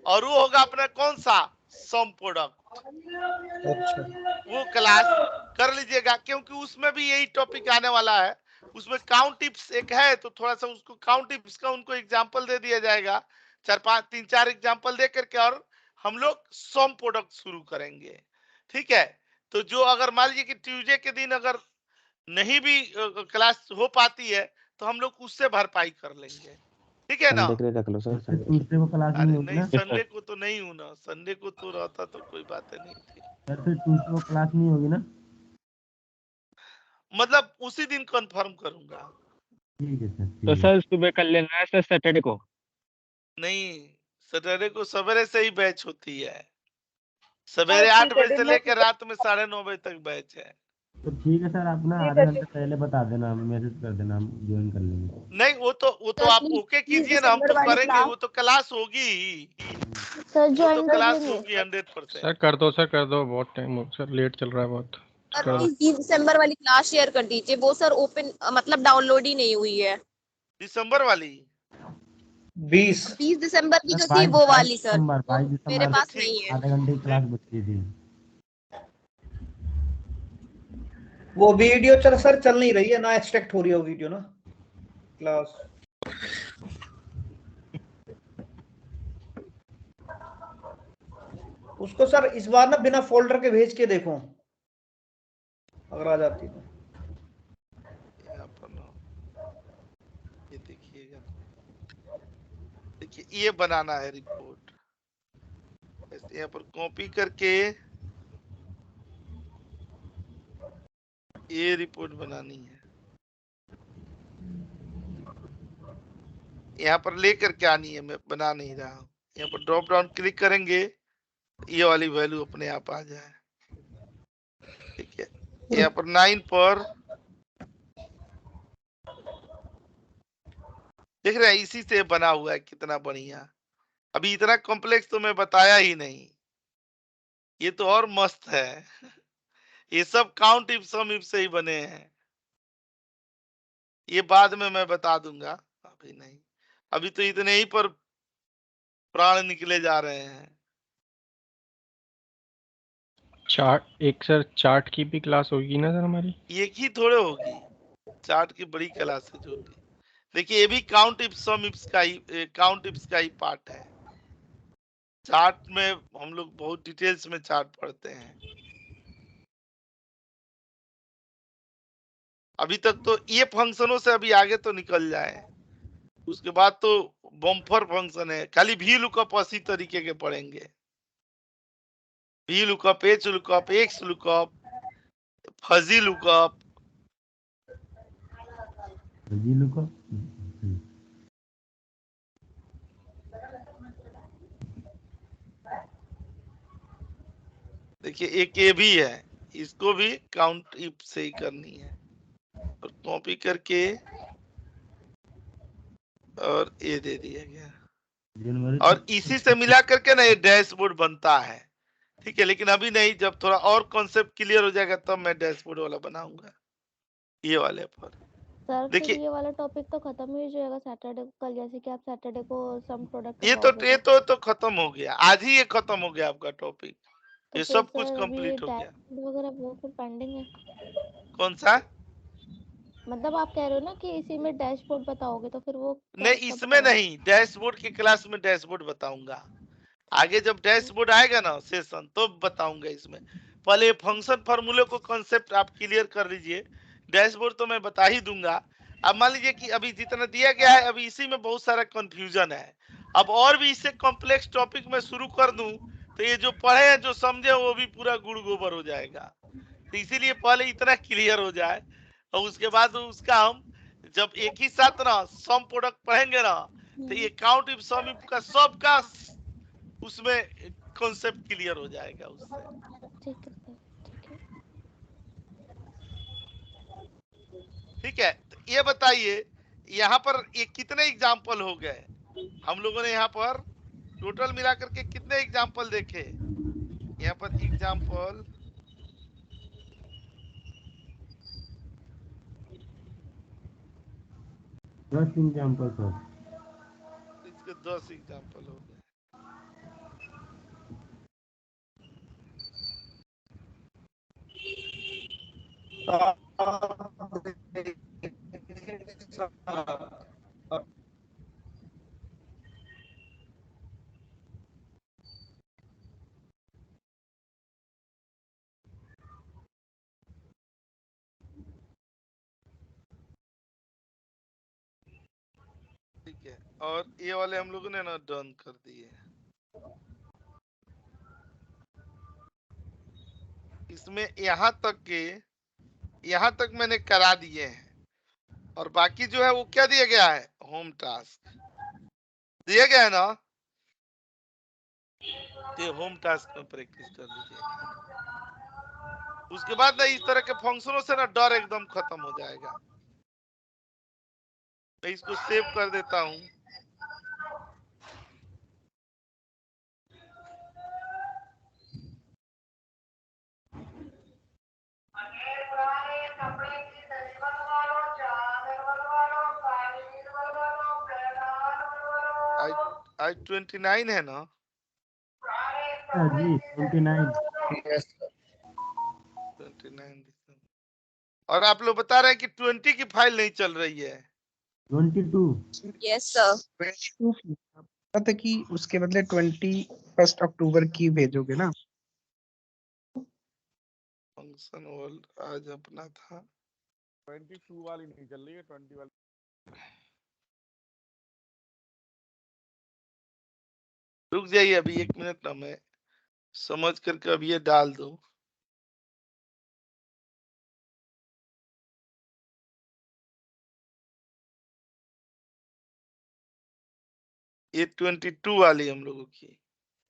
और वो होगा अपना कौन सा, सम प्रोडक्ट, अच्छा वो क्लास कर लीजिएगा, क्योंकि उसमें भी यही टॉपिक आने वाला है। उसमें काउंट टिप्स एक है, तो थोड़ा सा उसको काउंट टिप्स का उनको एग्जांपल दे दिया जाएगा, 3-4 एग्जांपल दे करके, और हम लोग सम प्रोडक्ट शुरू करेंगे। ठीक है, तो जो अगर मान लीजिए कि ट्यूसडे के दिन अगर नहीं भी क्लास हो पाती है तो हम लोग उससे भरपाई कर लेंगे, ठीक है ना? संडे के लिए रख लो सर, संडे। ट्यूसडे को क्लास नहीं अरे होगी नहीं, ना संडे को तो नहीं हूं ना, संडे को तो रहता तो कोई बात नहीं थी। सर, फिर ट्यूसडे को क्लास नहीं होगी ना? मतलब उसी दिन कंफर्म करूंगा। ठीक है सर, तो ठीक है। सर सुबह कर लेना है सर सैटरडे को। नहीं, सैटरडे को सवेरे से ही बैच होती है, सवेरे 8 बजे से लेकर रात में 9:30 बजे तक बैच है। तो ठीक है सर, आप ना आधे घंटे पहले बता देना, मैसेज कर देना, हम ज्वाइन कर लेंगे। नहीं वो तो आप ओके कीजिए ना, हम तो करेंगे, वो तो क्लास होगी ही, सर वो तो ज्वाइन कर क्लास लेंगे। होगी 100%। सर कर दो, सर कर दो, बहुत टाइम सर लेट चल रहा है बहुत। कर दो। 20 दिसंबर वाली क्लास शेयर कर दीजिए, वो सर ओपन मतलब डाउनलोड ही नहीं हुई है। दिसंबर वाली 20 दिसंबर की जो थी 22 वो वाली सर, 22 मेरे दिसंबर पास नहीं है। आधे घंटे की क्लास बची थी। वो वीडियो सर चल नहीं रही है ना, एक्सट्रैक्ट हो रही है वो वीडियो ना क्लास। उसको सर इस बार ना बिना फोल्डर के भेज के देखो, अगर आ जाती तो। ये देखिएगा, देखिए ये बनाना है रिपोर्ट, यहाँ पर कॉपी करके ये रिपोर्ट बनानी है, यहाँ पर लेकर के आनी है, मैं बना नहीं रहा हूँ। यहाँ पर ड्रॉप डाउन क्लिक करेंगे, ये वाली वैल्यू अपने आप आ जाए। ठीक है, यहाँ पर 9 पर देख रहे हैं, इसी से बना हुआ है, कितना बढ़िया। अभी इतना कॉम्प्लेक्स तो मैं बताया ही नहीं, ये तो और मस्त है। ये सब काउंट इफ सम इफ से ही बने हैं, ये बाद में मैं बता दूंगा, अभी नहीं, अभी तो इतने ही पर प्राण निकले जा रहे हैं। चार्ट एक सर, चार्ट की भी क्लास होगी ना सर हमारी? एक ही थोड़े होगी, चार्ट की बड़ी क्लासेज होगी। देखिए ये भी काउंट इफ सम इफ्स का ही, काउंट इफ्स का ही पार्ट है। चार्ट में हम लोग बहुत डिटेल्स में चार्ट पढ़ते हैं। अभी तक तो ये फंक्शनों से अभी आगे तो निकल जाए, उसके बाद तो बम्फर फंक्शन है, खाली वी लुकअप इसी तरीके के पढ़ेंगे, V lookup, H lookup, x lookup, fuzzy lookup. Fuzzy lookup, देखिए एक ये भी है, इसको भी काउंट इफ से ही करनी है, और कॉपी करके और ये दे दिया गया, और इसी से मिला करके ना ये डैशबोर्ड बनता है। ठीक है, लेकिन अभी नहीं, जब थोड़ा और कॉन्सेप्ट क्लियर हो जाएगा तब मैं डैशबोर्ड वाला बनाऊंगा, ये वाले पर। सर फिर देखिए ये वाला टॉपिक तो खत्म ही हो जाएगा सैटरडे को, कल जैसे कि आप सैटरडे को सम प्रोडक्ट ये तो खत्म हो गया, आज ही ये खत्म हो गया आपका टॉपिक, तो ये फिर सब कुछ सर अभी कंप्लीट हो गया। वगैरह वो फिर पेंडिंग है। कौन सा? मतलब आप कह रहे हो ना कि इसी में डैशबोर्ड बताओगे, तो फिर वो नहीं, इसमें नहीं, डैशबोर्ड की क्लास में डैशबोर्ड बताऊंगा, आगे जब डैशबोर्ड आएगा ना सेशन तो बताऊंगा। इसमें पहले फंक्शन फार्मूले को कॉन्सेप्ट आप क्लियर कर लीजिए, डैशबोर्ड तो मैं बता ही दूंगा। अब मान लीजिए कि अभी जितना दिया गया है अभी इसी में बहुत सारा कंफ्यूजन है। अब और भी इससे कॉम्प्लेक्स टॉपिक में शुरू कर दूं तो ये जो पढ़े हैं जो समझे वो भी पूरा गुड़ गोबर हो जाएगा। तो इसीलिए पहले इतना क्लियर हो जाए और उसके बाद उसका हम जब एक ही साथ ना सम प्रोडक्ट पढ़ेंगे ना तो ये काउंट इफ सम इफ का सबका उसमें कॉन्सेप्ट क्लियर हो जाएगा उससे। ठीक है सर, ठीक है। ठीक है, तो ये बताइए यहाँ पर ये कितने एग्जाम्पल हो गए? हम लोगों ने यहाँ पर टोटल मिलाकर के कितने एग्जाम्पल देखे? यहाँ पर एग्जाम्पल 10 एग्जाम्पल सर। इसके 10 एग्जाम्पल हो गए। ठीक है, और ये वाले हम लोगों ने ना डन कर दिए। इसमें यहाँ तक मैंने करा दिए हैं और बाकी जो है वो क्या दिया गया है? होम टास्क दिया गया है ना, ये होम टास्क में प्रैक्टिस कर लीजिएगा। उसके बाद ना इस तरह के फंक्शनों से ना डर एकदम खत्म हो जाएगा। मैं इसको सेव कर देता हूं। आज 29 है ना? जी 29। 29 दिसंबर। और आप लोग बता रहे हैं कि 20 की फाइल नहीं चल रही है। 22। Yes sir. 22 पता कि उसके बदले 21 अक्टूबर की भेजोगे ना? फंक्शन वर्ल्ड आज अपना था। 22 वाली नहीं चल रही है, 20 वाली। रुक जाइए अभी 1 मिनट ना, मैं समझ करके अब ये डाल दूं। ये 22 वाली हम लोगों की।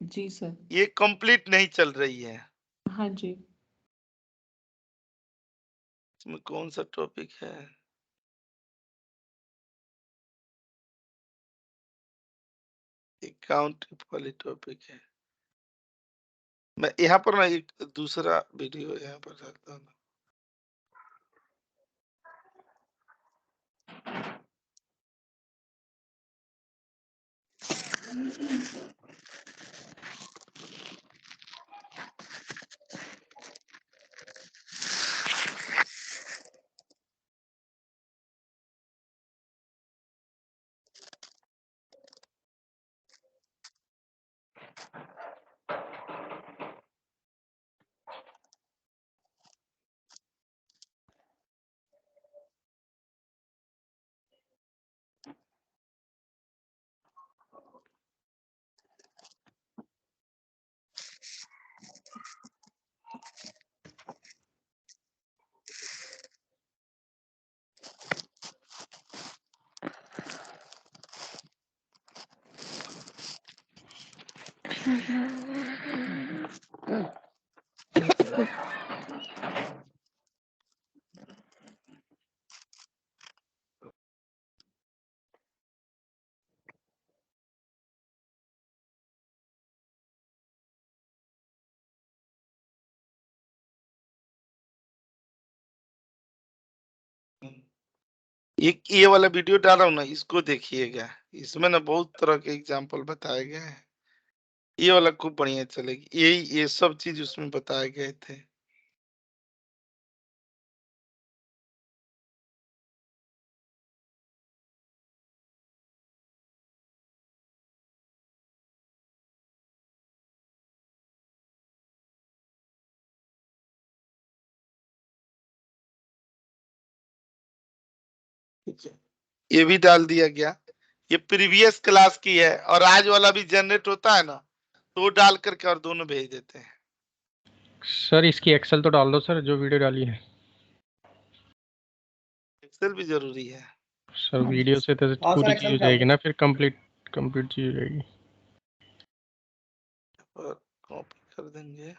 जी सर। ये कंप्लीट नहीं चल रही है। हाँ जी। इसमें कौन सा टॉपिक है? अकाउंट वाली टॉपिक है। मैं यहाँ पर ना एक दूसरा वीडियो यहाँ पर डालता हूँ। ये वाला वीडियो डाला हूँ ना, इसको देखिएगा। इसमें ना बहुत तरह के एग्जाम्पल बताए गए हैं। ये वाला खूब बढ़िया चलेगी। ये सब चीज उसमें बताए गए थे। ठीक है, ये भी डाल दिया गया। ये प्रीवियस क्लास की है और आज वाला भी जनरेट होता है ना, तो वो डाल करके और दोनों भेज देते हैं। सर इसकी एक्सेल तो डाल दो सर, जो वीडियो डाली है। एक्सेल भी जरूरी है सर वीडियो से तो हाँ सर पूरी एक्सेल चीज हो डाल जाएगी दो। ना, फिर कंप्लीट चीज हो जाएगी। और कॉपी कर देंगे।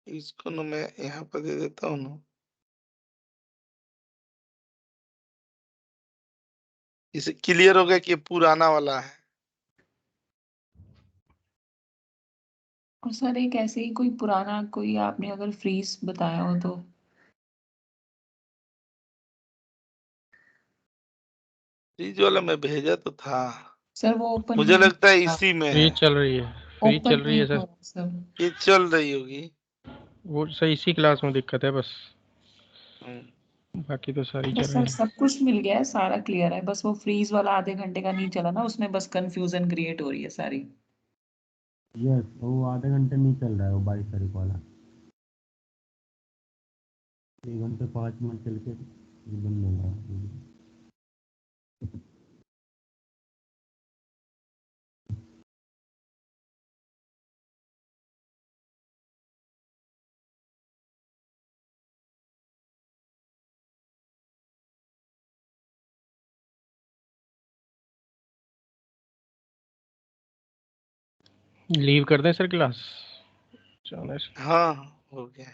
इसको ना मैं यहाँ पर दे देता हूँ ना, इसे क्लियर हो गया कि ये पुराना वाला है। और सर एक ऐसे ही कोई पुराना कोई आपने अगर फ्रीज बताया हो तो। फ्रीज वाला मैं भेजा तो था, सर वो ओपन मुझे ही नहीं लगता है हो रहा। इसी में फ्री है। चल रही है, फ्री ओपन चल रही नहीं है हो सर। रहा सर। ये चल रही होगी। वो सर इसी क्लास में दिक्कत है बस, हम्म। बाकी तो सारी चल बस रही सर है। सब कुछ मिल गया है, सारा क्लियर है, बस वो फ्रीज वाला आधे घंटे का नहीं चला ना, उसमें बस कंफ्यूजन क्रिएट हो रही है सारी। यस, वो आधे घंटे नहीं चल रहा है वो 22 तारीख वाला। 1 घंटे 5 मिनट चल के बंद हो गया। लीव कर दें सर क्लास जाने से? हाँ हो गया।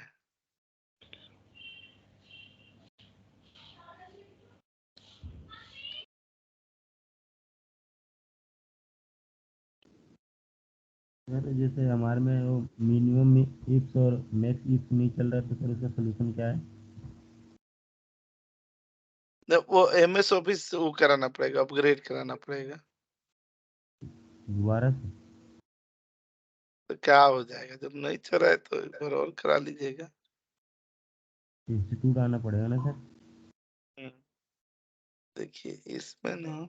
सर जैसे हमारे में वो मिनिमम इफ्स और मैक्स इफ्स नहीं चल रहा, तो सर उसका सोल्यूशन क्या है? वो MS ऑफिस वो कराना पड़ेगा, अपग्रेड कराना पड़ेगा। दोबारा से? तो क्या हो जाएगा, जब नहीं चल रहा है तो एक बार और करा लीजिएगा। इंस्टीट्यूट आना पड़ेगा ना सर? देखिए इसमें ना,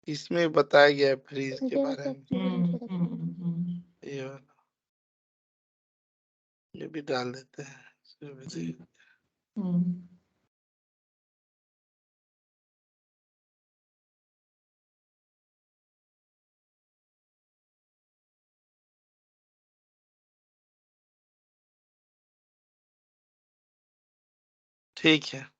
इसमें बताया गया है फ्रीज के जरा बारे चेक में। कीजिए मुझे रखिए। ये वाला, ये भी डाल देते हैं, इसको भी देखिए। ठीक है।